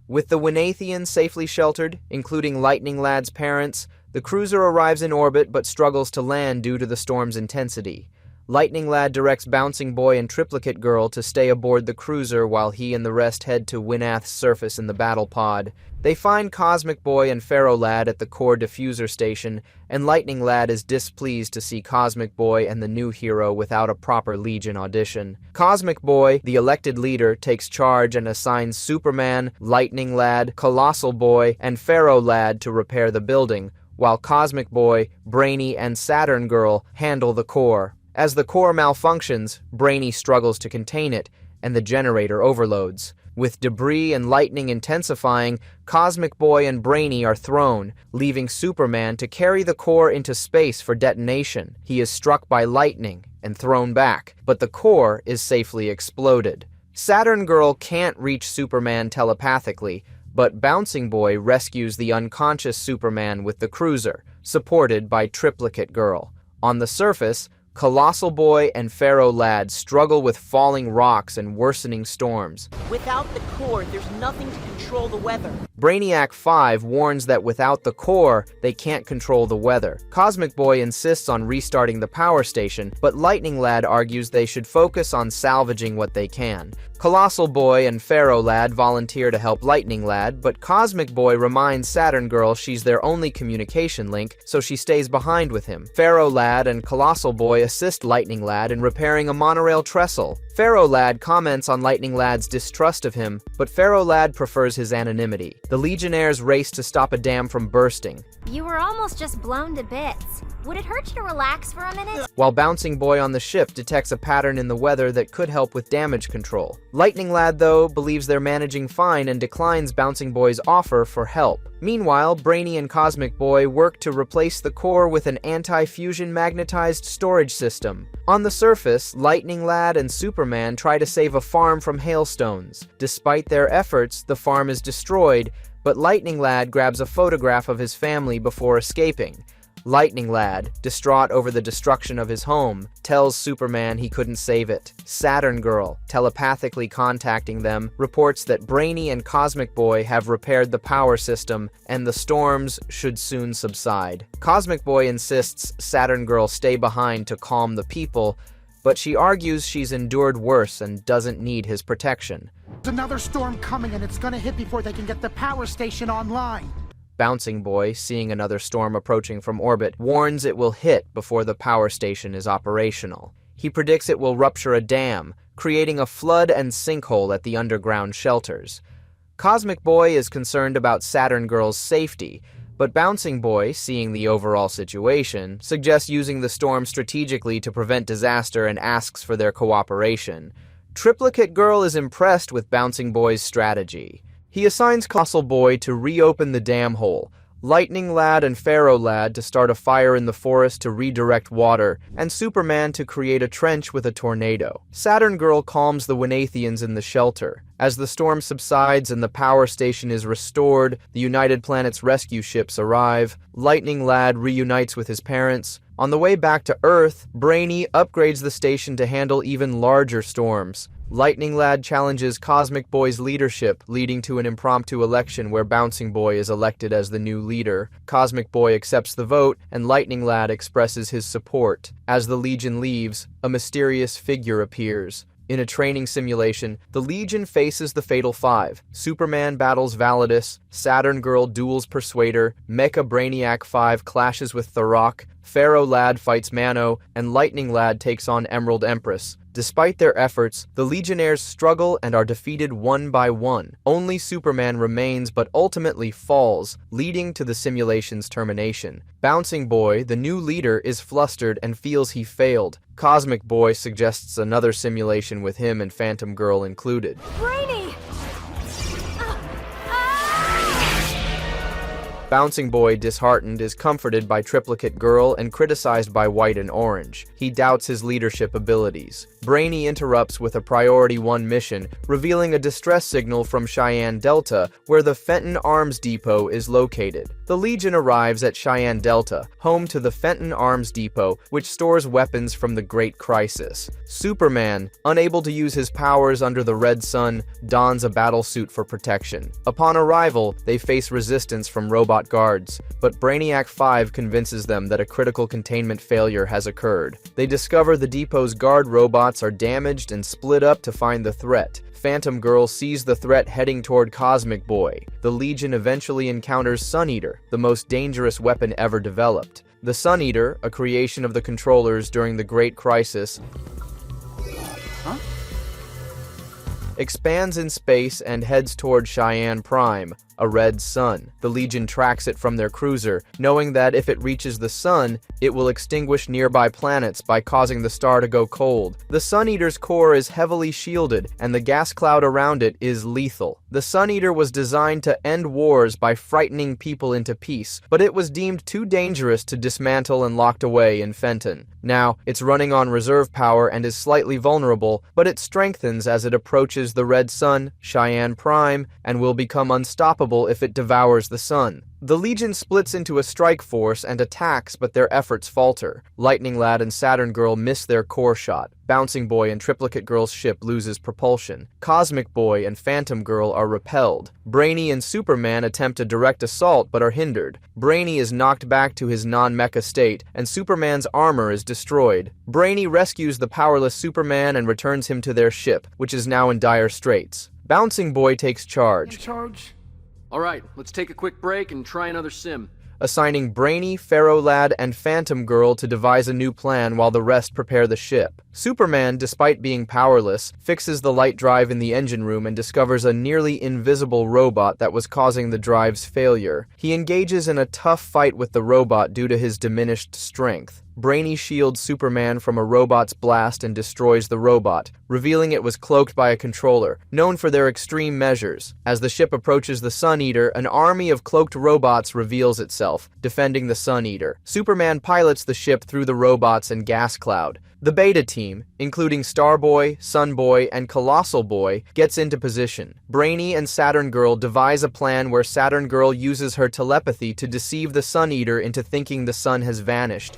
With the Winathians safely sheltered, including Lightning Lad's parents, the cruiser arrives in orbit but struggles to land due to the storm's intensity. Lightning Lad directs Bouncing Boy and Triplicate Girl to stay aboard the cruiser while he and the rest head to Winath's surface in the battle pod. They find Cosmic Boy and Pharaoh Lad at the core diffuser station, and Lightning Lad is displeased to see Cosmic Boy and the new hero without a proper Legion audition. Cosmic Boy, the elected leader, takes charge and assigns Superman, Lightning Lad, Colossal Boy, and Pharaoh Lad to repair the building, while Cosmic Boy, Brainy, and Saturn Girl handle the core. As the core malfunctions, Brainy struggles to contain it, and the generator overloads. With debris and lightning intensifying, Cosmic Boy and Brainy are thrown, leaving Superman to carry the core into space for detonation. He is struck by lightning and thrown back, but the core is safely exploded. Saturn Girl can't reach Superman telepathically, but Bouncing Boy rescues the unconscious Superman with the cruiser, supported by Triplicate Girl. On the surface, Colossal Boy and Pharaoh Lad struggle with falling rocks and worsening storms. Without the core, there's nothing to control the weather. Brainiac 5 warns that without the core, they can't control the weather. Cosmic Boy insists on restarting the power station, but Lightning Lad argues they should focus on salvaging what they can. Colossal Boy and Pharaoh Lad volunteer to help Lightning Lad, but Cosmic Boy reminds Saturn Girl she's their only communication link, so she stays behind with him. Pharaoh Lad and Colossal Boy assist Lightning Lad in repairing a monorail trestle. Pharaoh Lad comments on Lightning Lad's distrust of him, but Pharaoh Lad prefers his anonymity. The Legionnaires race to stop a dam from bursting. You were almost just blown to bits. Would it hurt you to relax for a minute? While Bouncing Boy on the ship detects a pattern in the weather that could help with damage control. Lightning Lad, though, believes they're managing fine and declines Bouncing Boy's offer for help. Meanwhile, Brainy and Cosmic Boy work to replace the core with an anti-fusion magnetized storage system. On the surface, Lightning Lad and Superman try to save a farm from hailstones. Despite their efforts, the farm is destroyed, but Lightning Lad grabs a photograph of his family before escaping. Lightning Lad, distraught over the destruction of his home, tells Superman he couldn't save it. Saturn Girl, telepathically contacting them, reports that Brainy and Cosmic Boy have repaired the power system and the storms should soon subside. Cosmic Boy insists Saturn Girl stay behind to calm the people, but she argues she's endured worse and doesn't need his protection. There's another storm coming and it's gonna hit before they can get the power station online. Bouncing Boy, seeing another storm approaching from orbit, warns it will hit before the power station is operational. He predicts it will rupture a dam, creating a flood and sinkhole at the underground shelters. Cosmic Boy is concerned about Saturn Girl's safety, but Bouncing Boy, seeing the overall situation, suggests using the storm strategically to prevent disaster and asks for their cooperation. Triplicate Girl is impressed with Bouncing Boy's strategy. He assigns Colossal Boy to reopen the dam hole, Lightning Lad and Pharaoh Lad to start a fire in the forest to redirect water, and Superman to create a trench with a tornado. Saturn Girl calms the Winathians in the shelter. As the storm subsides and the power station is restored, the United Planets rescue ships arrive. Lightning Lad reunites with his parents. On the way back to Earth, Brainy upgrades the station to handle even larger storms. Lightning Lad challenges Cosmic Boy's leadership, leading to an impromptu election where Bouncing Boy is elected as the new leader. Cosmic Boy accepts the vote, and Lightning Lad expresses his support. As the Legion leaves, a mysterious figure appears. In a training simulation, the Legion faces the Fatal Five. Superman battles Validus, Saturn Girl duels Persuader, Mecha Brainiac 5 clashes with Thorok, Pharaoh Lad fights Mano, and Lightning Lad takes on Emerald Empress. Despite their efforts, the Legionnaires struggle and are defeated one by one. Only Superman remains but ultimately falls, leading to the simulation's termination. Bouncing Boy, the new leader, is flustered and feels he failed. Cosmic Boy suggests another simulation with him and Phantom Girl included. Brainy! Bouncing Boy, disheartened, is comforted by Triplicate Girl and criticized by White and Orange. He doubts his leadership abilities. Brainy interrupts with a Priority 1 mission, revealing a distress signal from Cheyenne Delta, where the Fenton Arms Depot is located. The Legion arrives at Cheyenne Delta, home to the Fenton Arms Depot, which stores weapons from the Great Crisis. Superman, unable to use his powers under the Red Sun, dons a battlesuit for protection. Upon arrival, they face resistance from robot guards, but Brainiac 5 convinces them that a critical containment failure has occurred. They discover the depot's guard robots are damaged and split up to find the threat. Phantom Girl sees the threat heading toward Cosmic Boy. The Legion eventually encounters Sun Eater, the most dangerous weapon ever developed. The Sun Eater, a creation of the controllers during the Great Crisis, expands in space and heads toward Cheyenne Prime, a red sun. The Legion tracks it from their cruiser, knowing that if it reaches the sun, it will extinguish nearby planets by causing the star to go cold. The Sun Eater's core is heavily shielded, and the gas cloud around it is lethal. The Sun Eater was designed to end wars by frightening people into peace, but it was deemed too dangerous to dismantle and locked away in Fenton. Now, it's running on reserve power and is slightly vulnerable, but it strengthens as it approaches the red sun, Cheyenne Prime, and will become unstoppable if it devours the sun. The Legion splits into a strike force and attacks, but their efforts falter. Lightning Lad and Saturn Girl miss their core shot. Bouncing Boy and Triplicate Girl's ship loses propulsion. Cosmic Boy and Phantom Girl are repelled. Brainy and Superman attempt a direct assault but are hindered. Brainy is knocked back to his non-mecha state, and Superman's armor is destroyed. Brainy rescues the powerless Superman and returns him to their ship, which is now in dire straits. Bouncing Boy takes charge. Alright, let's take a quick break and try another sim. Assigning Brainy, Pharaoh Lad, and Phantom Girl to devise a new plan while the rest prepare the ship. Superman, despite being powerless, fixes the light drive in the engine room and discovers a nearly invisible robot that was causing the drive's failure. He engages in a tough fight with the robot due to his diminished strength. Brainy shields Superman from a robot's blast and destroys the robot, revealing it was cloaked by a controller, known for their extreme measures. As the ship approaches the Sun Eater, an army of cloaked robots reveals itself, defending the Sun Eater. Superman pilots the ship through the robots and gas cloud. The Beta team, including Starboy, Sunboy, and Colossal Boy, gets into position. Brainy and Saturn Girl devise a plan where Saturn Girl uses her telepathy to deceive the Sun Eater into thinking the sun has vanished,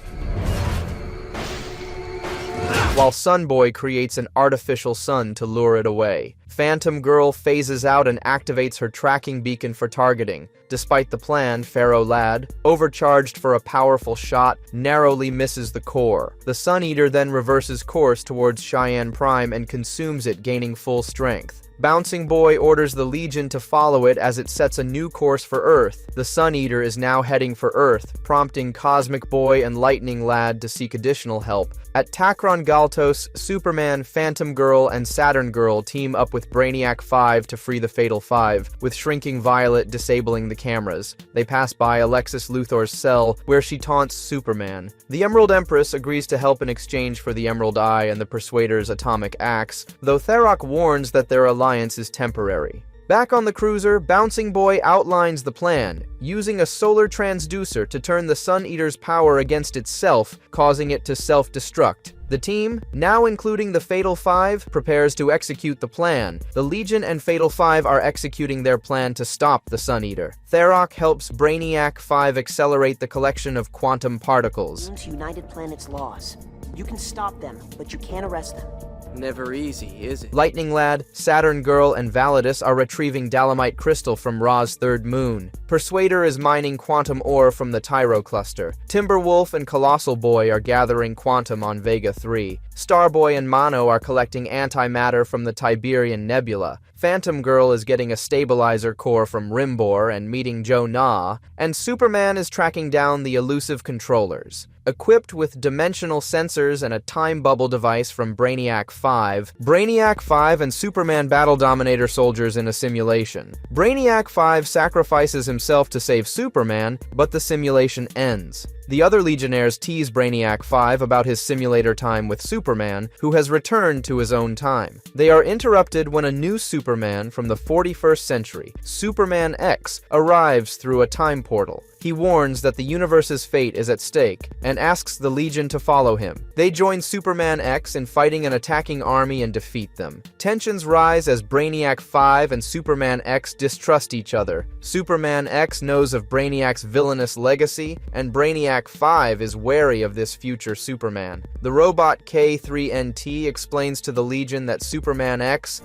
while Sunboy creates an artificial sun to lure it away. Phantom Girl phases out and activates her tracking beacon for targeting. Despite the plan, Pharaoh Lad, overcharged for a powerful shot, narrowly misses the core. The Sun Eater then reverses course towards Cheyenne Prime and consumes it, gaining full strength. Bouncing Boy orders the Legion to follow it as it sets a new course for Earth. The Sun Eater is now heading for Earth, prompting Cosmic Boy and Lightning Lad to seek additional help. At Takron Galtos, Superman, Phantom Girl, and Saturn Girl team up with Brainiac 5 to free the Fatal Five, with Shrinking Violet disabling the cameras. They pass by Alexis Luthor's cell, where she taunts Superman. The Emerald Empress agrees to help in exchange for the Emerald Eye and the Persuader's atomic axe, though Tharok warns that their alliance is temporary. Back on the cruiser, Bouncing Boy outlines the plan, using a solar transducer to turn the Sun Eater's power against itself, causing it to self-destruct. The team, now including the Fatal Five, prepares to execute the plan. The Legion and Fatal Five are executing their plan to stop the Sun Eater. Tharok helps Brainiac 5 accelerate the collection of quantum particles. United Planet's laws. You can stop them, but you can't arrest them. Never easy, is it? Lightning Lad, Saturn Girl, and Validus are retrieving Dalamite Crystal from Ra's third moon. Persuader is mining quantum ore from the Tyro cluster. Timberwolf and Colossal Boy are gathering quantum on Vega 3. Starboy and Mono are collecting antimatter from the Tiberian Nebula. Phantom Girl is getting a stabilizer core from Rimbor and meeting Joe Na, and Superman is tracking down the elusive controllers. Equipped with dimensional sensors and a time bubble device from Brainiac 5, Brainiac 5 and Superman battle Dominator soldiers in a simulation. Brainiac 5 sacrifices himself to save Superman, but the simulation ends. The other Legionnaires tease Brainiac 5 about his simulator time with Superman, who has returned to his own time. They are interrupted when a new Superman from the 41st century, Superman X, arrives through a time portal. He warns that the universe's fate is at stake, and asks the Legion to follow him. They join Superman X in fighting an attacking army and defeat them. Tensions rise as Brainiac 5 and Superman X distrust each other. Superman X knows of Brainiac's villainous legacy, and Brainiac 5 is wary of this future Superman. The robot K3NT explains to the Legion that Superman X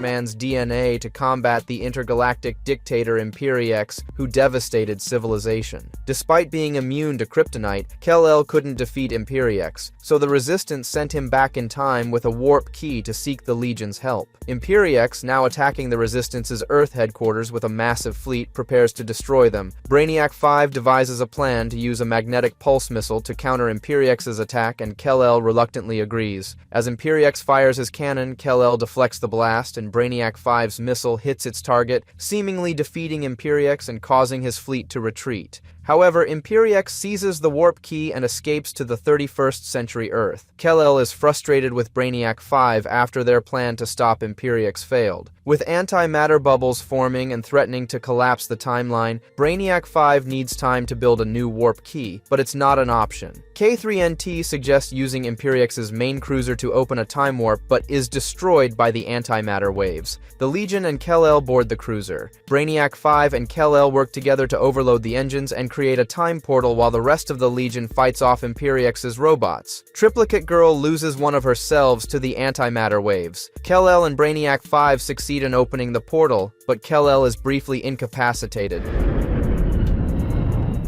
Superman's DNA to combat the intergalactic dictator Imperiex, who devastated civilization. Despite being immune to kryptonite, Kal-El couldn't defeat Imperiex, so the Resistance sent him back in time with a warp key to seek the Legion's help. Imperiex, now attacking the Resistance's Earth headquarters with a massive fleet, prepares to destroy them. Brainiac 5 devises a plan to use a magnetic pulse missile to counter Imperiex's attack, and Kal-El reluctantly agrees. As Imperiex fires his cannon, Kal-El deflects the blast, and Brainiac 5's missile hits its target, seemingly defeating Imperiex and causing his fleet to retreat. However, Imperiex seizes the warp key and escapes to the 31st century Earth. Kal-El is frustrated with Brainiac 5 after their plan to stop Imperiex failed. With antimatter bubbles forming and threatening to collapse the timeline, Brainiac 5 needs time to build a new warp key, but it's not an option. K3NT suggests using Imperiex's main cruiser to open a time warp, but is destroyed by the antimatter waves. The Legion and Kal-El board the cruiser. Brainiac 5 and Kal-El work together to overload the engines and create a time portal while the rest of the Legion fights off Imperiex's robots. Triplicate Girl loses one of her selves to the antimatter waves. Kal-El and Brainiac 5 succeed in opening the portal, but Kal-El is briefly incapacitated.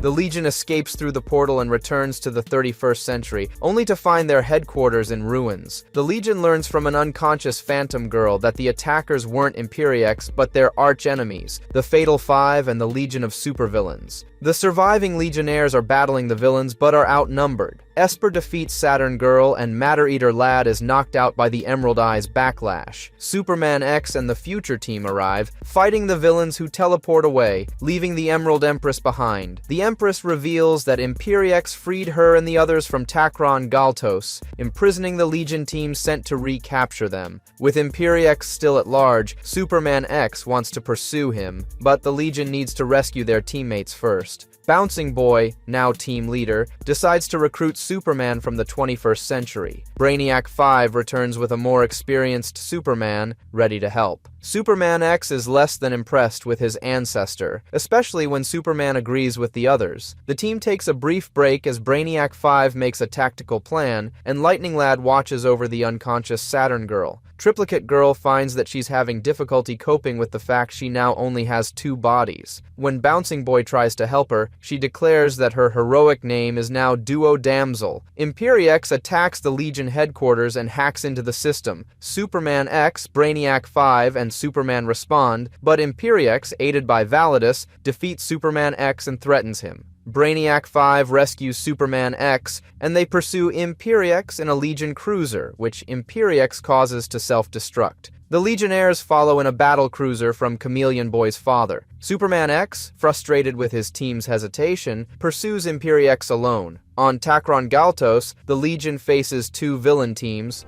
The Legion escapes through the portal and returns to the 31st century, only to find their headquarters in ruins. The Legion learns from an unconscious Phantom Girl that the attackers weren't Imperiex, but their arch-enemies, the Fatal Five and the Legion of Supervillains. The surviving Legionnaires are battling the villains, but are outnumbered. Esper defeats Saturn Girl, and Matter-Eater Lad is knocked out by the Emerald Eye's backlash. Superman X and the Future Team arrive, fighting the villains who teleport away, leaving the Emerald Empress behind. The Empress reveals that Imperiex freed her and the others from Takron Galtos, imprisoning the Legion team sent to recapture them. With Imperiex still at large, Superman X wants to pursue him, but the Legion needs to rescue their teammates first. Bouncing Boy, now team leader, decides to recruit Superman from the 21st century. Brainiac 5 returns with a more experienced Superman, ready to help. Superman X is less than impressed with his ancestor, especially when Superman agrees with the others. The team takes a brief break as Brainiac 5 makes a tactical plan, and Lightning Lad watches over the unconscious Saturn Girl. Triplicate Girl finds that she's having difficulty coping with the fact she now only has two bodies. When Bouncing Boy tries to help her, she declares that her heroic name is now Duo Damsel. Imperiex attacks the Legion headquarters and hacks into the system. Superman X, Brainiac 5, and Superman respond, but Imperiex, aided by Validus, defeats Superman X and threatens him. Brainiac 5 rescues Superman X, and they pursue Imperiex in a Legion cruiser, which Imperiex causes to self-destruct. The Legionnaires follow in a battle cruiser from Chameleon Boy's father. Superman X, frustrated with his team's hesitation, pursues Imperiex alone. On Takron Galtos, the Legion faces two villain teams.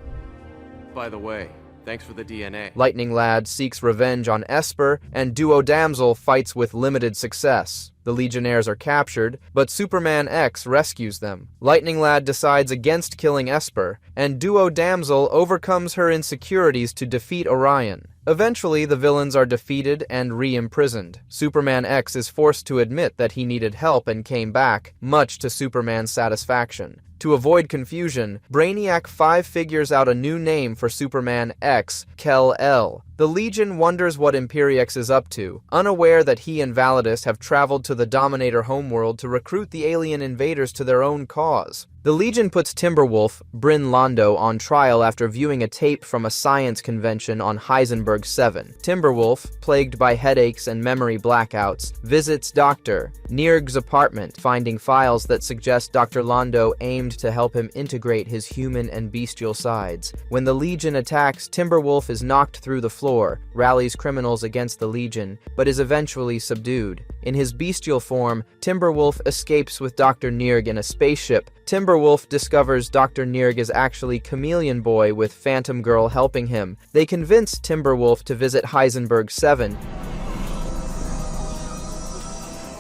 By the way, thanks for the DNA. Lightning Lad seeks revenge on Esper, and Duo Damsel fights with limited success. The Legionnaires are captured, but Superman X rescues them. Lightning Lad decides against killing Esper, and Duo Damsel overcomes her insecurities to defeat Orion. Eventually, the villains are defeated and re-imprisoned. Superman X is forced to admit that he needed help and came back, much to Superman's satisfaction. To avoid confusion, Brainiac 5 figures out a new name for Superman X, Kal-El. The Legion wonders what Imperiex is up to, unaware that he and Validus have traveled to the Dominator homeworld to recruit the alien invaders to their own cause. The Legion puts Timberwolf, Bryn Londo, on trial after viewing a tape from a science convention on Heisenberg 7. Timberwolf, plagued by headaches and memory blackouts, visits Dr. Nierg's apartment, finding files that suggest Dr. Londo aimed to help him integrate his human and bestial sides. When the Legion attacks, Timberwolf is knocked through the floor, rallies criminals against the Legion, but is eventually subdued. In his bestial form, Timberwolf escapes with Dr. Nierg in a spaceship. Timberwolf discovers Dr. Nierg is actually Chameleon Boy, with Phantom Girl helping him. They convince Timberwolf to visit Heisenberg 7,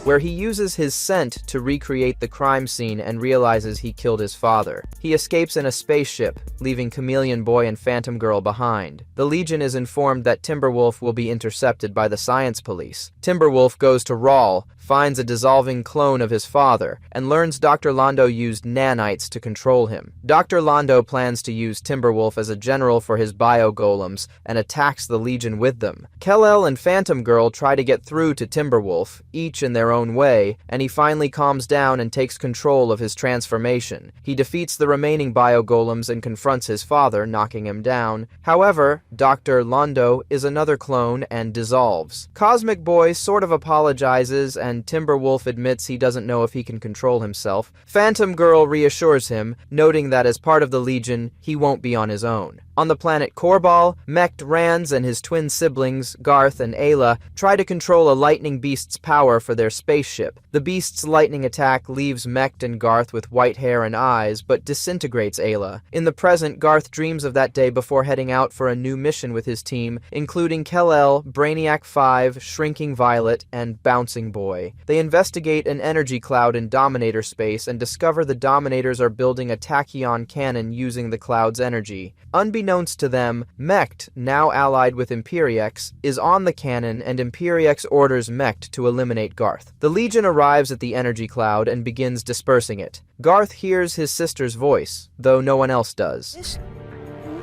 where he uses his scent to recreate the crime scene and realizes he killed his father. He escapes in a spaceship, leaving Chameleon Boy and Phantom Girl behind. The Legion is informed that Timberwolf will be intercepted by the science police. Timberwolf goes to Rawl, finds a dissolving clone of his father, and learns Dr. Londo used nanites to control him. Dr. Londo plans to use Timberwolf as a general for his bio-golems and attacks the Legion with them. Kal-El and Phantom Girl try to get through to Timberwolf, each in their own way, and he finally calms down and takes control of his transformation. He defeats the remaining bio-golems and confronts his father, knocking him down. However, Dr. Londo is another clone and dissolves. Cosmic Boy sort of apologizes, and Timberwolf admits he doesn't know if he can control himself. Phantom Girl reassures him, noting that as part of the Legion, he won't be on his own. On the planet Korbal, Mech Rands and his twin siblings, Garth and Ayla, try to control a lightning beast's power for their spaceship. The beast's lightning attack leaves Mech and Garth with white hair and eyes, but disintegrates Ayla. In the present, Garth dreams of that day before heading out for a new mission with his team, including Kal-El, Brainiac 5, Shrinking Violet, and Bouncing Boy. They investigate an energy cloud in Dominator space and discover the Dominators are building a tachyon cannon using the cloud's energy. Unbeknownst to them, Mech, now allied with Imperiex, is on the cannon, and Imperiex orders Mech to eliminate Garth. The Legion arrives at the energy cloud and begins dispersing it. Garth hears his sister's voice, though no one else does.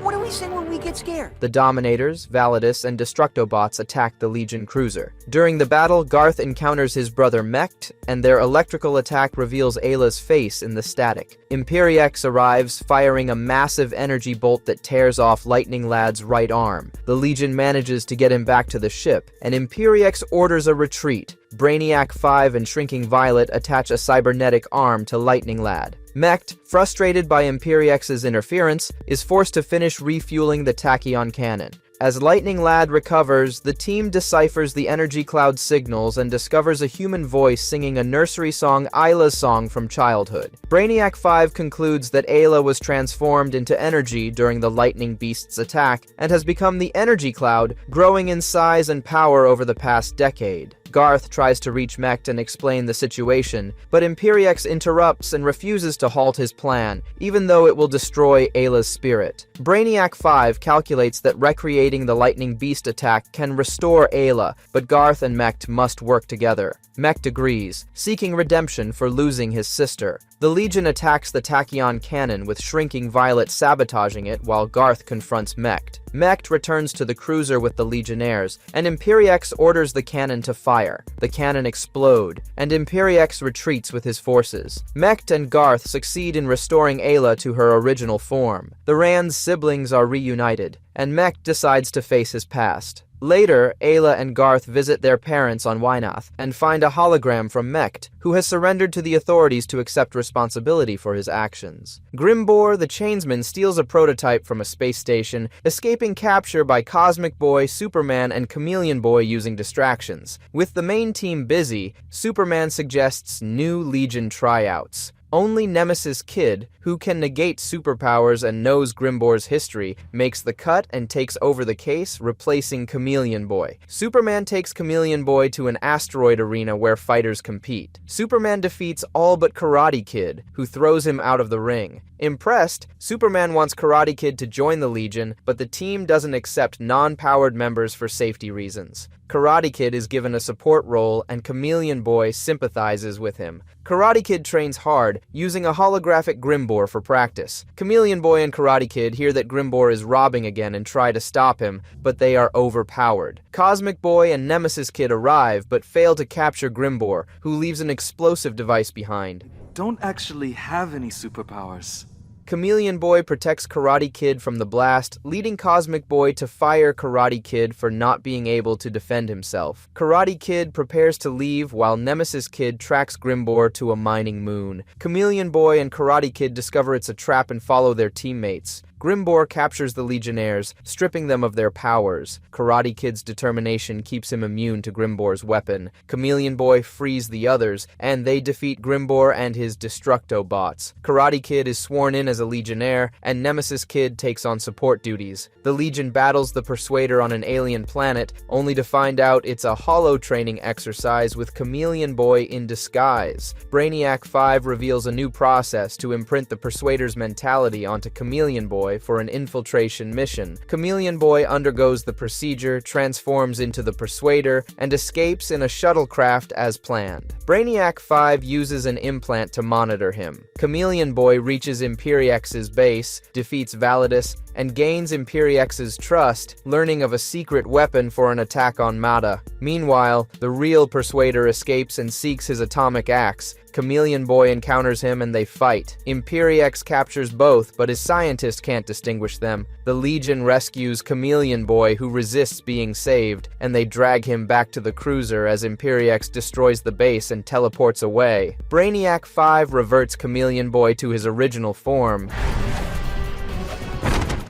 What do we say when we get scared? The Dominators, Validus, and Destructobots attack the Legion cruiser. During the battle, Garth encounters his brother Mech, and their electrical attack reveals Ayla's face in the static. Imperiex arrives, firing a massive energy bolt that tears off Lightning Lad's right arm. The Legion manages to get him back to the ship, and Imperiex orders a retreat. Brainiac 5 and Shrinking Violet attach a cybernetic arm to Lightning Lad. Mech, frustrated by Imperiex's interference, is forced to finish refueling the tachyon cannon. As Lightning Lad recovers, the team deciphers the energy cloud signals and discovers a human voice singing a nursery song, Ayla's song from childhood. Brainiac 5 concludes that Ayla was transformed into energy during the Lightning Beast's attack and has become the energy cloud, growing in size and power over the past decade. Garth tries to reach Mech and explain the situation, but Imperiex interrupts and refuses to halt his plan, even though it will destroy Ayla's spirit. Brainiac 5 calculates that recreating the Lightning Beast attack can restore Ayla, but Garth and Mech must work together. Mech agrees, seeking redemption for losing his sister. The Legion attacks the tachyon cannon, with Shrinking Violet sabotaging it while Garth confronts Mech. Mech returns to the cruiser with the Legionnaires, and Imperiex orders the cannon to fire. The cannon explodes, and Imperiex retreats with his forces. Mech and Garth succeed in restoring Ayla to her original form. The Rand's siblings are reunited, and Mech decides to face his past. Later, Ayla and Garth visit their parents on Wynath and find a hologram from Mech, who has surrendered to the authorities to accept responsibility for his actions. Grimbor, the Chainsman, steals a prototype from a space station, escaping capture by Cosmic Boy, Superman, and Chameleon Boy using distractions. With the main team busy, Superman suggests new Legion tryouts. Only Nemesis Kid, who can negate superpowers and knows Grimbor's history, makes the cut and takes over the case, replacing Chameleon Boy. Superman takes Chameleon Boy to an asteroid arena where fighters compete. Superman defeats all but Karate Kid, who throws him out of the ring. Impressed, Superman wants Karate Kid to join the Legion, but the team doesn't accept non-powered members for safety reasons. Karate Kid is given a support role, and Chameleon Boy sympathizes with him. Karate Kid trains hard, using a holographic Grimbor for practice. Chameleon Boy and Karate Kid hear that Grimbor is robbing again and try to stop him, but they are overpowered. Cosmic Boy and Nemesis Kid arrive, but fail to capture Grimbor, who leaves an explosive device behind. Don't actually have any superpowers. Chameleon Boy protects Karate Kid from the blast, leading Cosmic Boy to fire Karate Kid for not being able to defend himself. Karate Kid prepares to leave while Nemesis Kid tracks Grimbor to a mining moon. Chameleon Boy and Karate Kid discover it's a trap and follow their teammates. Grimbor captures the Legionnaires, stripping them of their powers. Karate Kid's determination keeps him immune to Grimbor's weapon. Chameleon Boy frees the others, and they defeat Grimbor and his Destructo bots. Karate Kid is sworn in as a Legionnaire, and Nemesis Kid takes on support duties. The Legion battles the Persuader on an alien planet, only to find out it's a holo training exercise with Chameleon Boy in disguise. Brainiac 5 reveals a new process to imprint the Persuader's mentality onto Chameleon Boy for an infiltration mission. Chameleon Boy undergoes the procedure, transforms into the Persuader, and escapes in a shuttlecraft as planned. Brainiac 5 uses an implant to monitor him. Chameleon Boy reaches Imperiex's base, defeats Validus, and gains Imperiex's trust, learning of a secret weapon for an attack on Mata. Meanwhile, the real Persuader escapes and seeks his atomic axe. Chameleon Boy encounters him and they fight. Imperiex captures both, but his scientist can't distinguish them. The Legion rescues Chameleon Boy, who resists being saved, and they drag him back to the cruiser as Imperiex destroys the base and teleports away. Brainiac 5 reverts Chameleon Boy to his original form,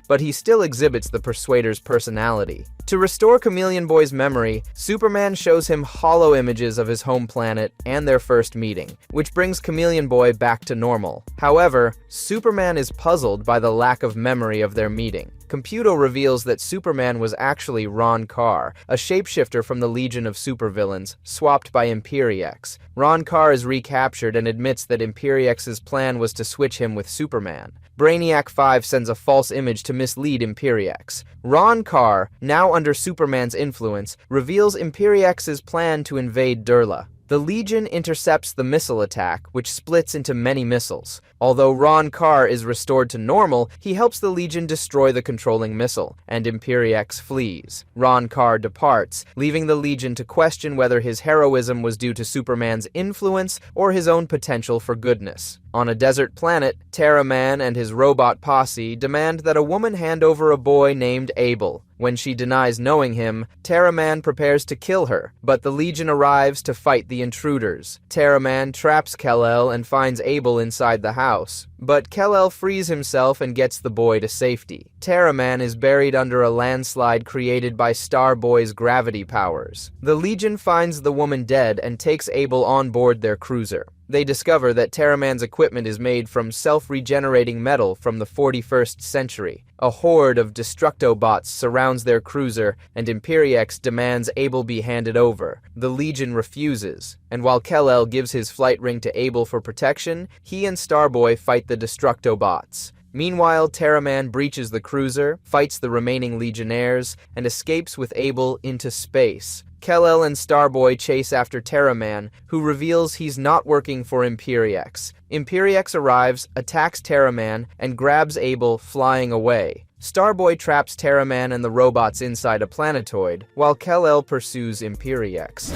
but he still exhibits the Persuader's personality. To restore Chameleon Boy's memory, Superman shows him holo images of his home planet and their first meeting, which brings Chameleon Boy back to normal. However, Superman is puzzled by the lack of memory of their meeting. Computo reveals that Superman was actually Ron Carr, a shapeshifter from the Legion of Supervillains, swapped by Imperiex. Ron Carr is recaptured and admits that Imperiex's plan was to switch him with Superman. Brainiac 5 sends a false image to mislead Imperiex. Ron Carr, now under Superman's influence, reveals Imperiex's plan to invade Durla. The Legion intercepts the missile attack, which splits into many missiles. Although Ron Carr is restored to normal, he helps the Legion destroy the controlling missile, and Imperiex flees. Ron Carr departs, leaving the Legion to question whether his heroism was due to Superman's influence or his own potential for goodness. On a desert planet, Terra Man and his robot posse demand that a woman hand over a boy named Abel. When she denies knowing him, Terra Man prepares to kill her, but the Legion arrives to fight the intruders. Terra Man traps Kal-El and finds Abel inside the house, but Kal-El frees himself and gets the boy to safety. Terra Man is buried under a landslide created by Starboy's gravity powers. The Legion finds the woman dead and takes Abel on board their cruiser. They discover that Terra Man's equipment is made from self-regenerating metal from the 41st century. A horde of Destructo bots surrounds their cruiser, and Imperiex demands Abel be handed over. The Legion refuses, and while Kal-El gives his flight ring to Abel for protection, he and Starboy fight the Destructo bots. Meanwhile, Terra Man breaches the cruiser, fights the remaining Legionnaires, and escapes with Abel into space. Kal-El and Starboy chase after Terra Man, who reveals he's not working for Imperiex. Imperiex arrives, attacks Terra Man, and grabs Abel, flying away. Starboy traps Terra Man and the robots inside a planetoid, while Kal-El pursues Imperiex.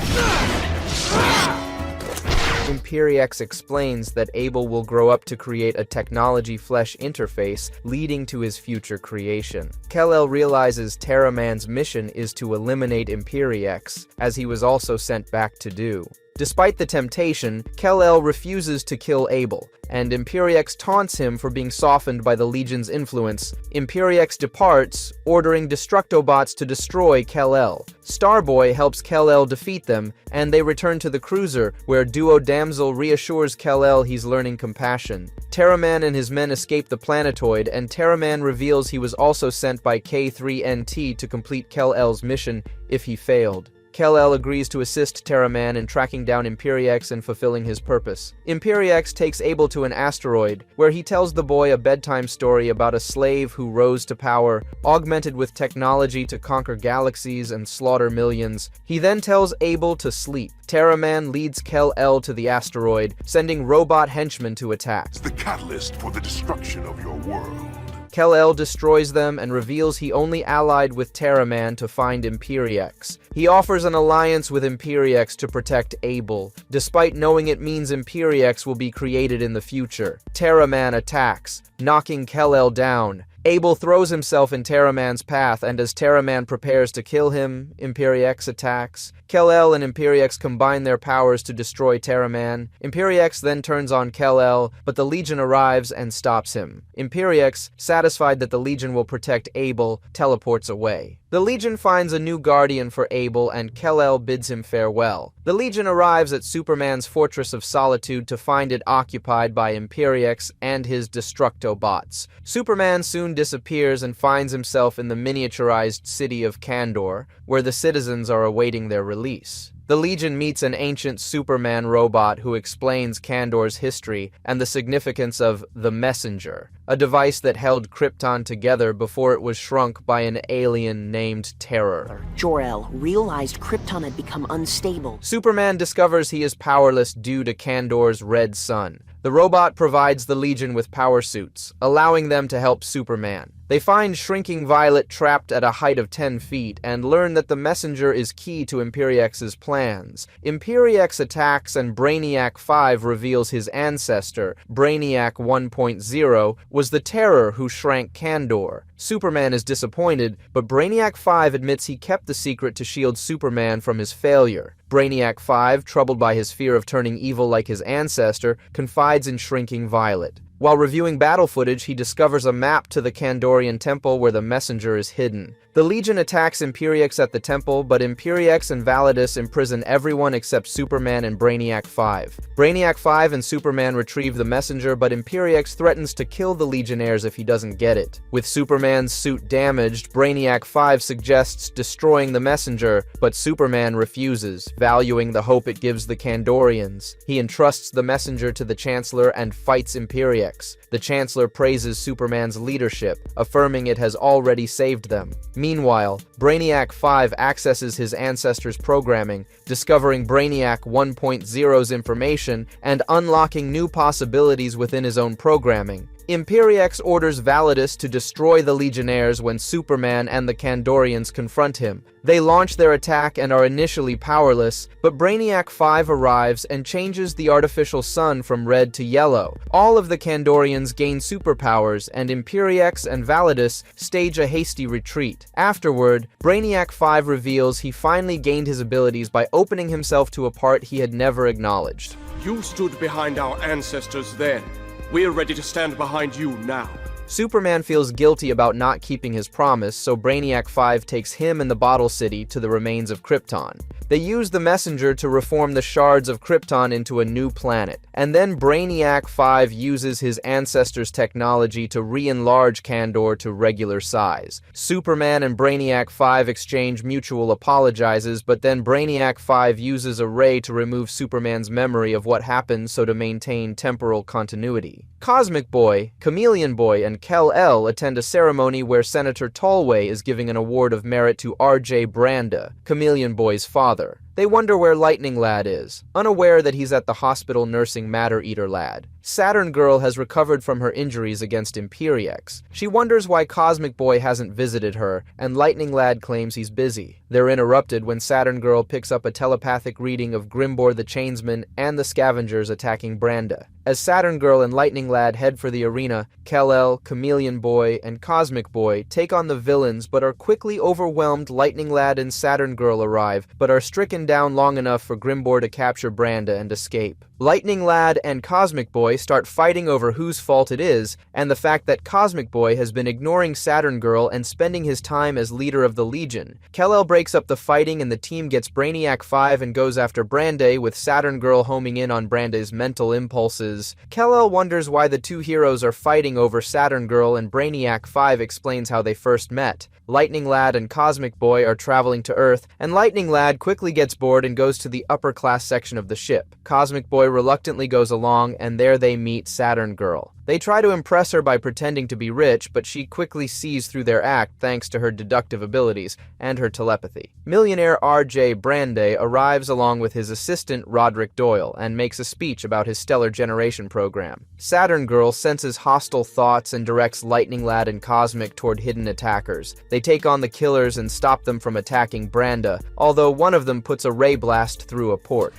Imperiex explains that Abel will grow up to create a technology-flesh interface leading to his future creation. Kal-El realizes Terra Man's mission is to eliminate Imperiex, as he was also sent back to do. Despite the temptation, Kal-El refuses to kill Abel, and Imperiex taunts him for being softened by the Legion's influence. Imperiex departs, ordering Destructobots to destroy Kal-El. Starboy helps Kal-El defeat them, and they return to the cruiser, where Duo Damsel reassures Kal-El he's learning compassion. Terra Man and his men escape the planetoid, and Terra Man reveals he was also sent by K3NT to complete Kal-El's mission if he failed. Kal-El agrees to assist Terraman in tracking down Imperiex and fulfilling his purpose. Imperiex takes Abel to an asteroid, where he tells the boy a bedtime story about a slave who rose to power, augmented with technology to conquer galaxies and slaughter millions. He then tells Abel to sleep. Terraman leads Kal-El to the asteroid, sending robot henchmen to attack. It's the catalyst for the destruction of your world. Kal-El destroys them and reveals he only allied with Terraman to find Imperiex. He offers an alliance with Imperiex to protect Abel, despite knowing it means Imperiex will be created in the future. Terraman attacks, knocking Kal-El down. Abel throws himself in Terraman's path, and as Terraman prepares to kill him, Imperiex attacks. Kal-El and Imperiex combine their powers to destroy Terraman. Imperiex then turns on Kal-El, but the Legion arrives and stops him. Imperiex, satisfied that the Legion will protect Abel, teleports away. The Legion finds a new guardian for Abel, and Kal-El bids him farewell. The Legion arrives at Superman's Fortress of Solitude to find it occupied by Imperiex and his Destructobots. Superman soon disappears and finds himself in the miniaturized city of Kandor, where the citizens are awaiting their release. The Legion meets an ancient Superman robot who explains Kandor's history and the significance of the Messenger, a device that held Krypton together before it was shrunk by an alien named Terror. Jor-El realized Krypton had become unstable. Superman discovers he is powerless due to Kandor's red sun. The robot provides the Legion with power suits, allowing them to help Superman. They find Shrinking Violet trapped at a height of 10 feet and learn that the Messenger is key to Imperiex's plans. Imperiex attacks and Brainiac 5 reveals his ancestor, Brainiac 1.0, was the Terror who shrank Kandor. Superman is disappointed, but Brainiac 5 admits he kept the secret to shield Superman from his failure. Brainiac 5, troubled by his fear of turning evil like his ancestor, confides in Shrinking Violet. While reviewing battle footage, he discovers a map to the Kandorian temple where the Messenger is hidden. The Legion attacks Imperiex at the temple, but Imperiex and Validus imprison everyone except Superman and Brainiac 5. Brainiac 5 and Superman retrieve the Messenger, but Imperiex threatens to kill the Legionnaires if he doesn't get it. With Superman's suit damaged, Brainiac 5 suggests destroying the Messenger, but Superman refuses, valuing the hope it gives the Kandorians. He entrusts the Messenger to the Chancellor and fights Imperiex. The Chancellor praises Superman's leadership, affirming it has already saved them. Meanwhile, Brainiac 5 accesses his ancestors' programming, discovering Brainiac 1.0's information and unlocking new possibilities within his own programming. Imperiex orders Validus to destroy the Legionnaires when Superman and the Kandorians confront him. They launch their attack and are initially powerless, but Brainiac 5 arrives and changes the artificial sun from red to yellow. All of the Kandorians gain superpowers, and Imperiex and Validus stage a hasty retreat. Afterward, Brainiac 5 reveals he finally gained his abilities by opening himself to a part he had never acknowledged. You stood behind our ancestors then. We're ready to stand behind you now. Superman feels guilty about not keeping his promise, so Brainiac 5 takes him and the Bottle City to the remains of Krypton. They use the Messenger to reform the shards of Krypton into a new planet, and then Brainiac 5 uses his ancestors' technology to re-enlarge Kandor to regular size. Superman and Brainiac 5 exchange mutual apologizes, but then Brainiac 5 uses a ray to remove Superman's memory of what happened so to maintain temporal continuity. Cosmic Boy, Chameleon Boy, and Kal-El attend a ceremony where Senator Tolway is giving an award of merit to R.J. Branda, Chameleon Boy's father. They wonder where Lightning Lad is, unaware that he's at the hospital nursing Matter Eater Lad. Saturn Girl has recovered from her injuries against Imperiex. She wonders why Cosmic Boy hasn't visited her, and Lightning Lad claims he's busy. They're interrupted when Saturn Girl picks up a telepathic reading of Grimbor the Chainsman and the Scavengers attacking Branda. As Saturn Girl and Lightning Lad head for the arena, Kal-El, Chameleon Boy, and Cosmic Boy take on the villains but are quickly overwhelmed. Lightning Lad and Saturn Girl arrive, but are stricken down long enough for Grimbor to capture Branda and escape. Lightning Lad and Cosmic Boy start fighting over whose fault it is, and the fact that Cosmic Boy has been ignoring Saturn Girl and spending his time as leader of the Legion. Kal-El breaks up the fighting and the team gets Brainiac 5 and goes after Brande, with Saturn Girl homing in on Brande's mental impulses. Kal-El wonders why the two heroes are fighting over Saturn Girl, and Brainiac 5 explains how they first met. Lightning Lad and Cosmic Boy are traveling to Earth, and Lightning Lad quickly gets bored and goes to the upper class section of the ship. Cosmic Boy reluctantly goes along, and there they meet Saturn Girl. They try to impress her by pretending to be rich, but she quickly sees through their act thanks to her deductive abilities and her telepathy. Millionaire R.J. Brande arrives along with his assistant Roderick Doyle and makes a speech about his stellar generation program. Saturn Girl senses hostile thoughts and directs Lightning Lad and Cosmic toward hidden attackers. They take on the killers and stop them from attacking Branda, although one of them puts a ray blast through a port.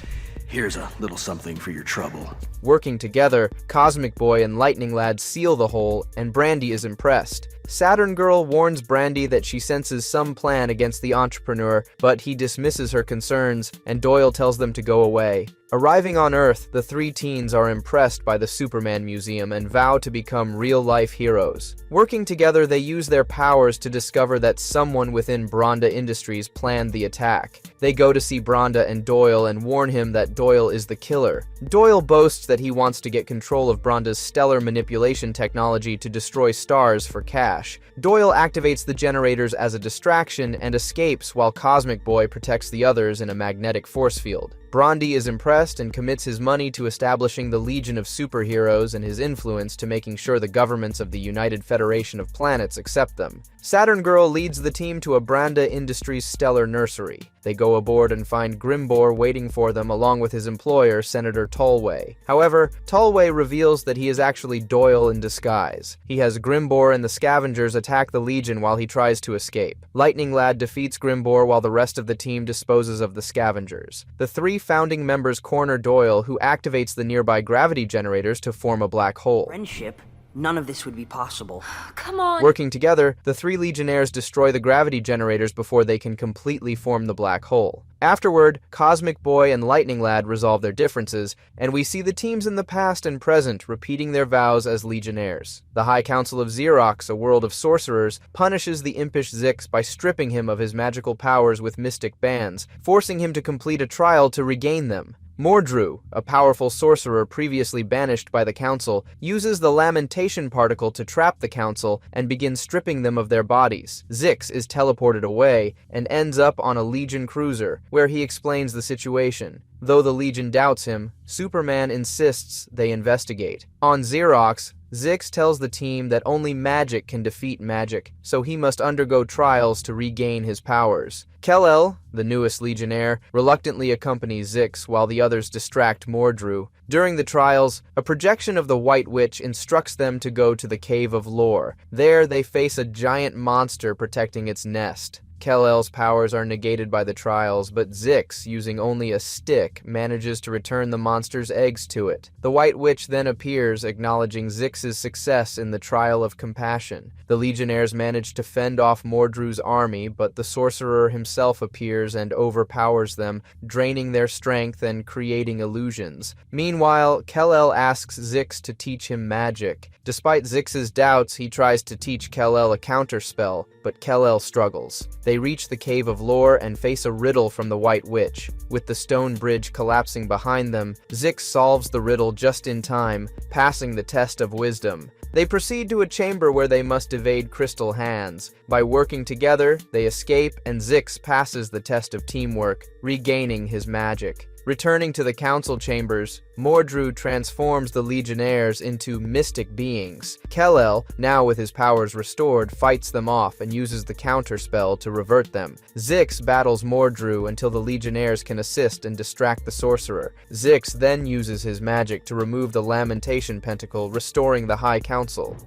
Here's a little something for your trouble. Working together, Cosmic Boy and Lightning Lad seal the hole, and Brandy is impressed. Saturn Girl warns Brandy that she senses some plan against the entrepreneur, but he dismisses her concerns, and Doyle tells them to go away. Arriving on Earth, the three teens are impressed by the Superman Museum and vow to become real-life heroes. Working together, they use their powers to discover that someone within Branda Industries planned the attack. They go to see Branda and Doyle and warn him that Doyle is the killer. Doyle boasts that he wants to get control of Branda's stellar manipulation technology to destroy stars for cash. Doyle activates the generators as a distraction and escapes while Cosmic Boy protects the others in a magnetic force field. Brandy is impressed and commits his money to establishing the Legion of Superheroes and his influence to making sure the governments of the United Federation of Planets accept them. Saturn Girl leads the team to a Branda Industries stellar nursery. They go aboard and find Grimbor waiting for them along with his employer, Senator Tolway. However, Tolway reveals that he is actually Doyle in disguise. He has Grimbor and the scavengers attack the Legion while he tries to escape. Lightning Lad defeats Grimbor while the rest of the team disposes of the scavengers. The three founding members corner Doyle, who activates the nearby gravity generators to form a black hole. Friendship? None of this would be possible. Come on. Working together, the three Legionnaires destroy the gravity generators before they can completely form the black hole. Afterward, Cosmic Boy and Lightning Lad resolve their differences, and we see the teams in the past and present repeating their vows as Legionnaires. The High Council of Xerox, a world of sorcerers, punishes the impish Zix by stripping him of his magical powers with mystic bands, forcing him to complete a trial to regain them. Mordru, a powerful sorcerer previously banished by the Council, uses the Lamentation Particle to trap the Council and begins stripping them of their bodies. Zix is teleported away and ends up on a Legion cruiser, where he explains the situation. Though the Legion doubts him, Superman insists they investigate. On Xerox, Zix tells the team that only magic can defeat magic, so he must undergo trials to regain his powers. Kal-El, the newest Legionnaire, reluctantly accompanies Zix while the others distract Mordru. During the trials, a projection of the White Witch instructs them to go to the Cave of Lore. There, they face a giant monster protecting its nest. Kal-El's powers are negated by the trials, but Zix, using only a stick, manages to return the monster's eggs to it. The White Witch then appears, acknowledging Zix's success in the Trial of Compassion. The Legionnaires manage to fend off Mordru's army, but the sorcerer himself appears and overpowers them, draining their strength and creating illusions. Meanwhile, Kal-El asks Zix to teach him magic. Despite Zix's doubts, he tries to teach Kal-El a counterspell, but Kal-El struggles. They reach the Cave of Lore and face a riddle from the White Witch. With the stone bridge collapsing behind them, Zix solves the riddle just in time, passing the test of wisdom. They proceed to a chamber where they must evade crystal hands. By working together, they escape, and Zix passes the test of teamwork, regaining his magic. Returning to the council chambers, Mordru transforms the Legionnaires into mystic beings. Kal-El, now with his powers restored, fights them off and uses the counterspell to revert them. Zix battles Mordru until the Legionnaires can assist and distract the sorcerer. Zix then uses his magic to remove the Lamentation Pentacle, restoring the High Council.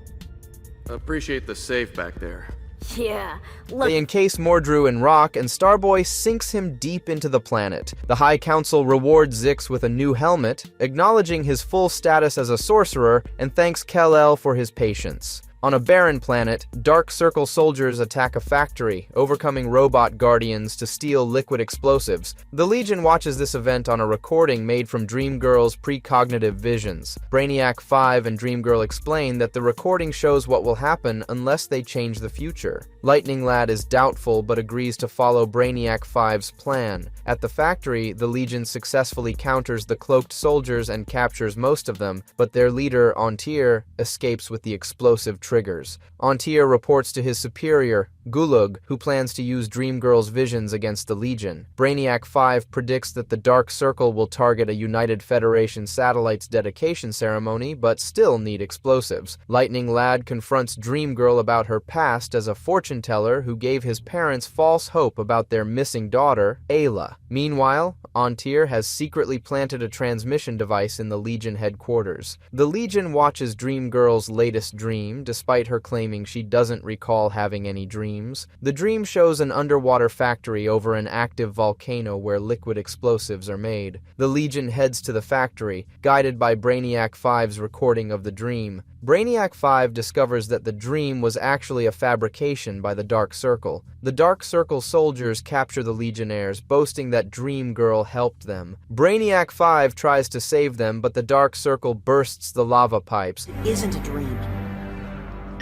Appreciate the save back there. Yeah, look. They encase Mordru in rock, and Starboy sinks him deep into the planet. The High Council rewards Zix with a new helmet, acknowledging his full status as a sorcerer, and thanks Kal-El for his patience. On a barren planet, Dark Circle soldiers attack a factory, overcoming robot guardians to steal liquid explosives. The Legion watches this event on a recording made from Dream Girl's precognitive visions. Brainiac 5 and Dream Girl explain that the recording shows what will happen unless they change the future. Lightning Lad is doubtful but agrees to follow Brainiac 5's plan. At the factory, the Legion successfully counters the cloaked soldiers and captures most of them, but their leader, Antir, escapes with the explosive triggers. Antir reports to his superior, Gulag, who plans to use Dream Girl's visions against the Legion. Brainiac 5 predicts that the Dark Circle will target a United Federation satellite's dedication ceremony, but still need explosives. Lightning Lad confronts Dream Girl about her past as a fortune teller who gave his parents false hope about their missing daughter, Ayla. Meanwhile, Antir has secretly planted a transmission device in the Legion headquarters. The Legion watches Dream Girl's latest dream, despite her claiming she doesn't recall having any dreams. The dream shows an underwater factory over an active volcano where liquid explosives are made. The Legion heads to the factory, guided by Brainiac 5's recording of the dream. Brainiac 5 discovers that the dream was actually a fabrication by the Dark Circle. The Dark Circle soldiers capture the Legionnaires, boasting that Dream Girl helped them. Brainiac 5 tries to save them, but the Dark Circle bursts the lava pipes. It isn't a dream.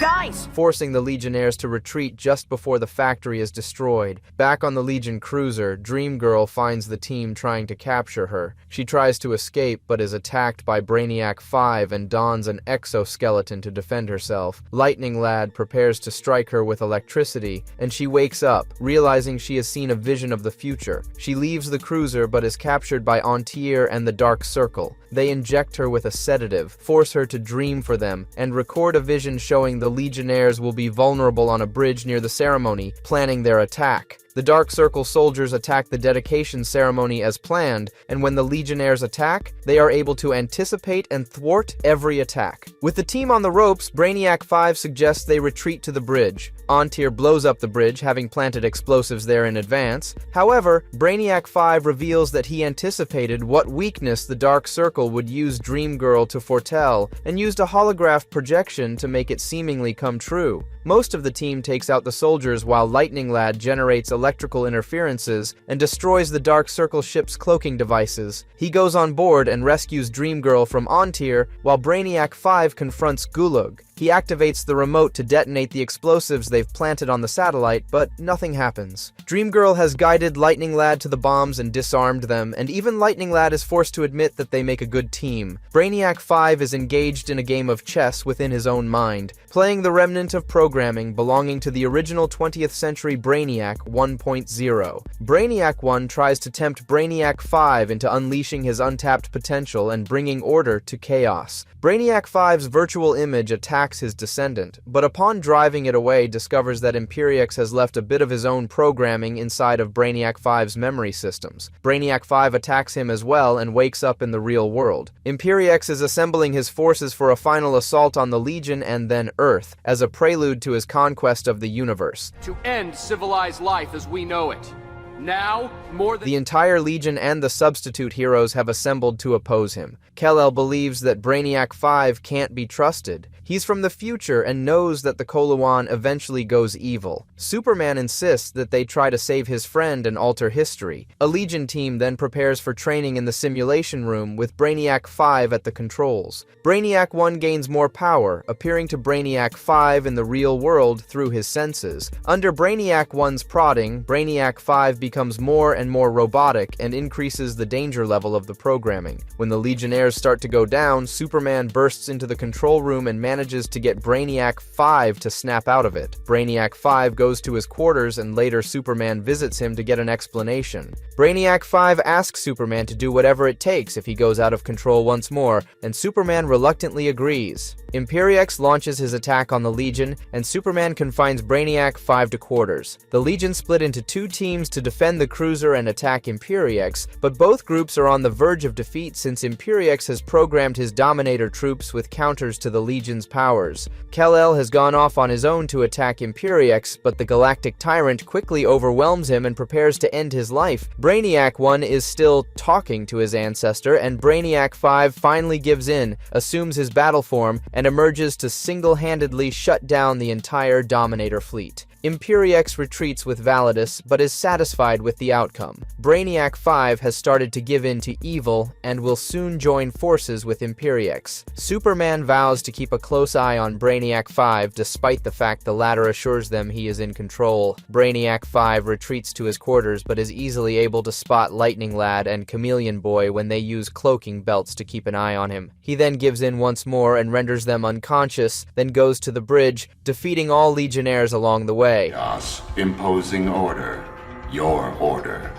Guys! Forcing the Legionnaires to retreat just before the factory is destroyed. Back on the Legion cruiser, Dream Girl finds the team trying to capture her. She tries to escape, but is attacked by Brainiac 5 and dons an exoskeleton to defend herself. Lightning Lad prepares to strike her with electricity, and she wakes up, realizing she has seen a vision of the future. She leaves the cruiser, but is captured by Antir and the Dark Circle. They inject her with a sedative, force her to dream for them, and record a vision showing the Legionnaires will be vulnerable on a bridge near the ceremony, planning their attack. The Dark Circle soldiers attack the dedication ceremony as planned, and when the Legionnaires attack, they are able to anticipate and thwart every attack. With the team on the ropes, Brainiac 5 suggests they retreat to the bridge. Antir blows up the bridge, having planted explosives there in advance. However, Brainiac 5 reveals that he anticipated what weakness the Dark Circle would use Dream Girl to foretell, and used a holograph projection to make it seemingly come true. Most of the team takes out the soldiers while Lightning Lad generates electrical interferences and destroys the Dark Circle ship's cloaking devices. He goes on board and rescues Dream Girl from Antir, while Brainiac 5 confronts Gulag. He activates the remote to detonate the explosives they've planted on the satellite, but nothing happens. Dream Girl has guided Lightning Lad to the bombs and disarmed them, and even Lightning Lad is forced to admit that they make a good team. Brainiac 5 is engaged in a game of chess within his own mind, playing the remnant of programming belonging to the original 20th century Brainiac 1.0. Brainiac 1 tries to tempt Brainiac 5 into unleashing his untapped potential and bringing order to chaos. Brainiac 5's virtual image attacks his descendant, but upon driving it away discovers that Imperiex has left a bit of his own programming inside of Brainiac 5's memory systems. Brainiac 5 attacks him as well and wakes up in the real world. Imperiex is assembling his forces for a final assault on the Legion and then Earth, as a prelude to his conquest of the universe. To end civilized life as we know it. Now, more than... The entire Legion and the substitute heroes have assembled to oppose him. Kal-El believes that Brainiac 5 can't be trusted. He's from the future and knows that the Kolowan eventually goes evil. Superman insists that they try to save his friend and alter history. A Legion team then prepares for training in the simulation room with Brainiac 5 at the controls. Brainiac 1 gains more power, appearing to Brainiac 5 in the real world through his senses. Under Brainiac 1's prodding, Brainiac 5 becomes more and more robotic and increases the danger level of the programming. When the Legionnaires start to go down, Superman bursts into the control room and manages to get Brainiac 5 to snap out of it. Brainiac 5 goes to his quarters and later Superman visits him to get an explanation. Brainiac 5 asks Superman to do whatever it takes if he goes out of control once more, and Superman reluctantly agrees. Imperiex launches his attack on the Legion, and Superman confines Brainiac 5 to quarters. The Legion split into two teams to defend the cruiser and attack Imperiex, but both groups are on the verge of defeat since Imperiex has programmed his Dominator troops with counters to the Legion's Legion's powers. Kal-El has gone off on his own to attack Imperiex, but the Galactic Tyrant quickly overwhelms him and prepares to end his life. Brainiac 1 is still talking to his ancestor, and Brainiac 5 finally gives in, assumes his battle form, and emerges to single-handedly shut down the entire Dominator fleet. Imperiex retreats with Validus, but is satisfied with the outcome. Brainiac 5 has started to give in to evil, and will soon join forces with Imperiex. Superman vows to keep a close eye on Brainiac 5, despite the fact the latter assures them he is in control. Brainiac 5 retreats to his quarters, but is easily able to spot Lightning Lad and Chameleon Boy when they use cloaking belts to keep an eye on him. He then gives in once more and renders them unconscious, then goes to the bridge, defeating all Legionnaires along the way. Chaos, imposing order. Your order.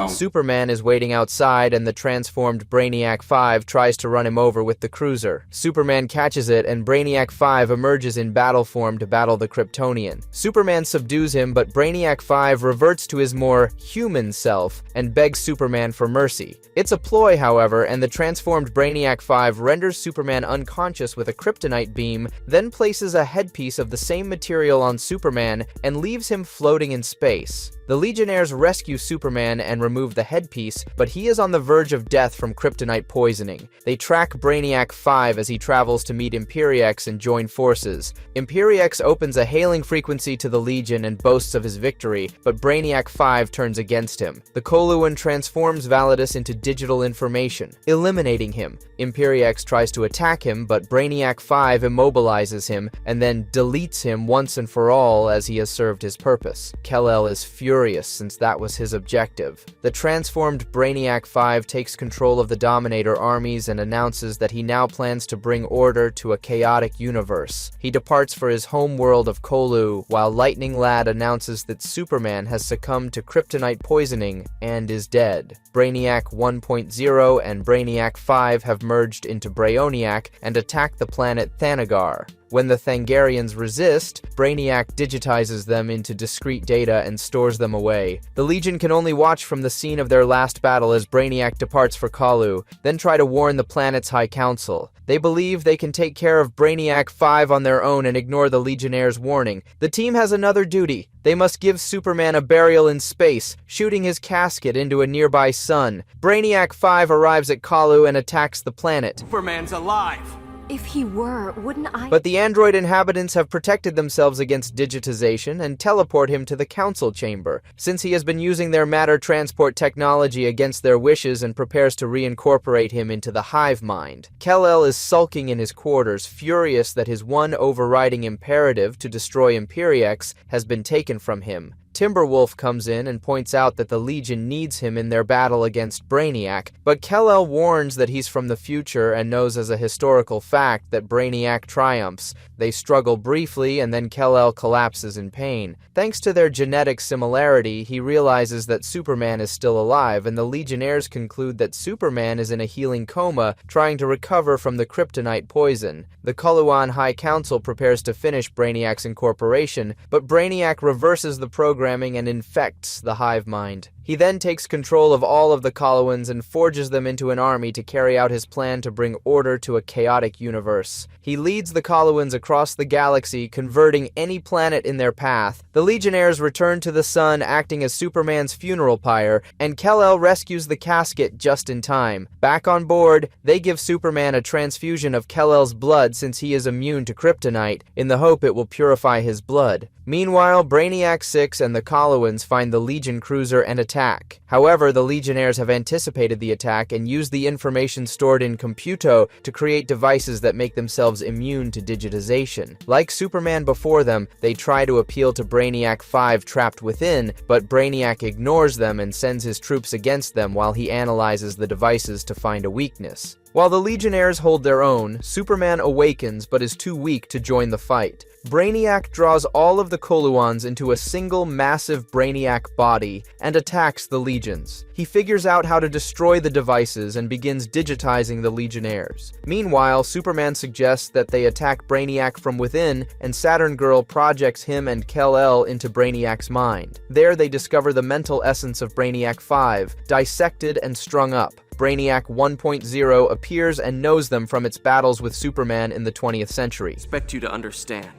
Superman is waiting outside, and the transformed Brainiac 5 tries to run him over with the cruiser. Superman catches it, and Brainiac 5 emerges in battle form to battle the Kryptonian. Superman subdues him, but Brainiac 5 reverts to his more human self and begs Superman for mercy. It's a ploy, however, and the transformed Brainiac 5 renders Superman unconscious with a kryptonite beam, then places a headpiece of the same material on Superman and leaves him floating in space. The Legionnaires rescue Superman and remove the headpiece, but he is on the verge of death from kryptonite poisoning. They track Brainiac 5 as he travels to meet Imperiex and join forces. Imperiex opens a hailing frequency to the Legion and boasts of his victory, but Brainiac 5 turns against him. The Coluan transforms Validus into digital information, eliminating him. Imperiex tries to attack him, but Brainiac 5 immobilizes him and then deletes him once and for all as he has served his purpose. Kal-El is furious since that was his objective. The transformed Brainiac 5 takes control of the Dominator armies and announces that he now plans to bring order to a chaotic universe. He departs for his home world of Kolu, while Lightning Lad announces that Superman has succumbed to kryptonite poisoning and is dead. Brainiac 1.0 and Brainiac 5 have merged into Braioniac and attack the planet Thanagar. When the Thangarians resist, Brainiac digitizes them into discrete data and stores them away. The Legion can only watch from the scene of their last battle as Brainiac departs for Kalu, then try to warn the planet's High Council. They believe they can take care of Brainiac 5 on their own and ignore the Legionnaire's warning. The team has another duty. They must give Superman a burial in space, shooting his casket into a nearby sun. Brainiac 5 arrives at Kalu and attacks the planet. Superman's alive! If he were, wouldn't I? But the android inhabitants have protected themselves against digitization and teleport him to the council chamber, since he has been using their matter transport technology against their wishes and prepares to reincorporate him into the hive mind. Kal-El is sulking in his quarters, furious that his one overriding imperative to destroy Imperiex has been taken from him. Timberwolf comes in and points out that the Legion needs him in their battle against Brainiac, but Kal-El warns that he's from the future and knows as a historical fact that Brainiac triumphs. They struggle briefly, and then Kal-El collapses in pain. Thanks to their genetic similarity, he realizes that Superman is still alive, and the Legionnaires conclude that Superman is in a healing coma, trying to recover from the kryptonite poison. The Koluan High Council prepares to finish Brainiac's incorporation, but Brainiac reverses the programming and infects the hive mind. He then takes control of all of the Koluans and forges them into an army to carry out his plan to bring order to a chaotic universe. He leads the Koluans across the galaxy, converting any planet in their path. The Legionnaires return to the sun, acting as Superman's funeral pyre, and Kal-El rescues the casket just in time. Back on board, they give Superman a transfusion of Kal-El's blood since he is immune to kryptonite, in the hope it will purify his blood. Meanwhile, Brainiac 6 and the Koluans find the Legion cruiser and attack. However, the Legionnaires have anticipated the attack and used the information stored in Computo to create devices that make themselves immune to digitization. Like Superman before them, they try to appeal to Brainiac 5 trapped within, but Brainiac ignores them and sends his troops against them while he analyzes the devices to find a weakness. While the Legionnaires hold their own, Superman awakens but is too weak to join the fight. Brainiac draws all of the Koluans into a single massive Brainiac body and attacks the Legions. He figures out how to destroy the devices and begins digitizing the Legionnaires. Meanwhile, Superman suggests that they attack Brainiac from within, and Saturn Girl projects him and Kal-El into Brainiac's mind. There they discover the mental essence of Brainiac 5, dissected and strung up. Brainiac 1.0 appears and knows them from its battles with Superman in the 20th century. I expect you to understand.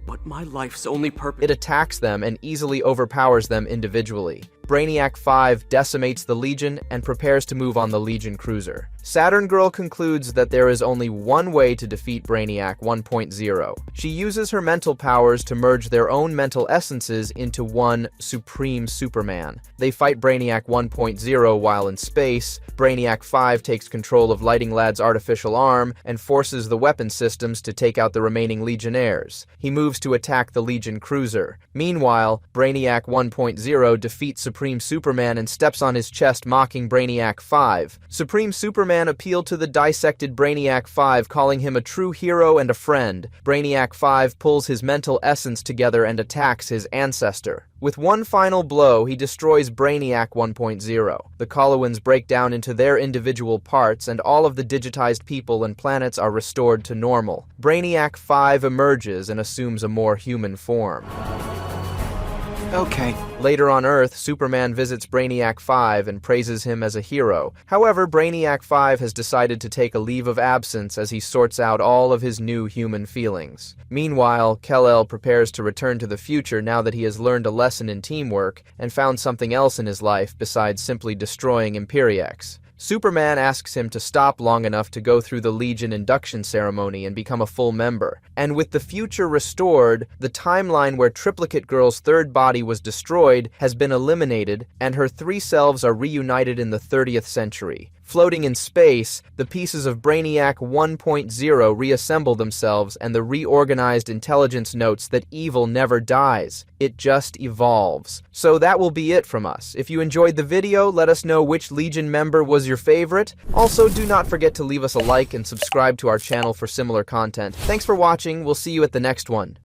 But my life's only purpose— It attacks them and easily overpowers them individually. Brainiac 5 decimates the Legion and prepares to move on the Legion cruiser. Saturn Girl concludes that there is only one way to defeat Brainiac 1.0. She uses her mental powers to merge their own mental essences into one Supreme Superman. They fight Brainiac 1.0 while in space. Brainiac 5 takes control of Lighting Lad's artificial arm and forces the weapon systems to take out the remaining Legionnaires. He moves to attack the Legion cruiser. Meanwhile, Brainiac 1.0 defeats Supreme Superman and steps on his chest, mocking Brainiac 5. Supreme Superman appealed to the dissected Brainiac 5, calling him a true hero and a friend. Brainiac 5 pulls his mental essence together and attacks his ancestor. With one final blow, he destroys Brainiac 1.0. The Coloans break down into their individual parts, and all of the digitized people and planets are restored to normal. Brainiac 5 emerges and assumes a more human form. Okay. Later on Earth, Superman visits Brainiac 5 and praises him as a hero. However, Brainiac 5 has decided to take a leave of absence as he sorts out all of his new human feelings. Meanwhile, Kal-El prepares to return to the future now that he has learned a lesson in teamwork and found something else in his life besides simply destroying Imperiex. Superman asks him to stop long enough to go through the Legion induction ceremony and become a full member. And with the future restored, the timeline where Triplicate Girl's third body was destroyed has been eliminated, and her three selves are reunited in the 30th century. Floating in space, the pieces of Brainiac 1.0 reassemble themselves, and the reorganized intelligence notes that evil never dies. It just evolves. So that will be it from us. If you enjoyed the video, let us know which Legion member was your favorite. Also, do not forget to leave us a like and subscribe to our channel for similar content. Thanks for watching. We'll see you at the next one.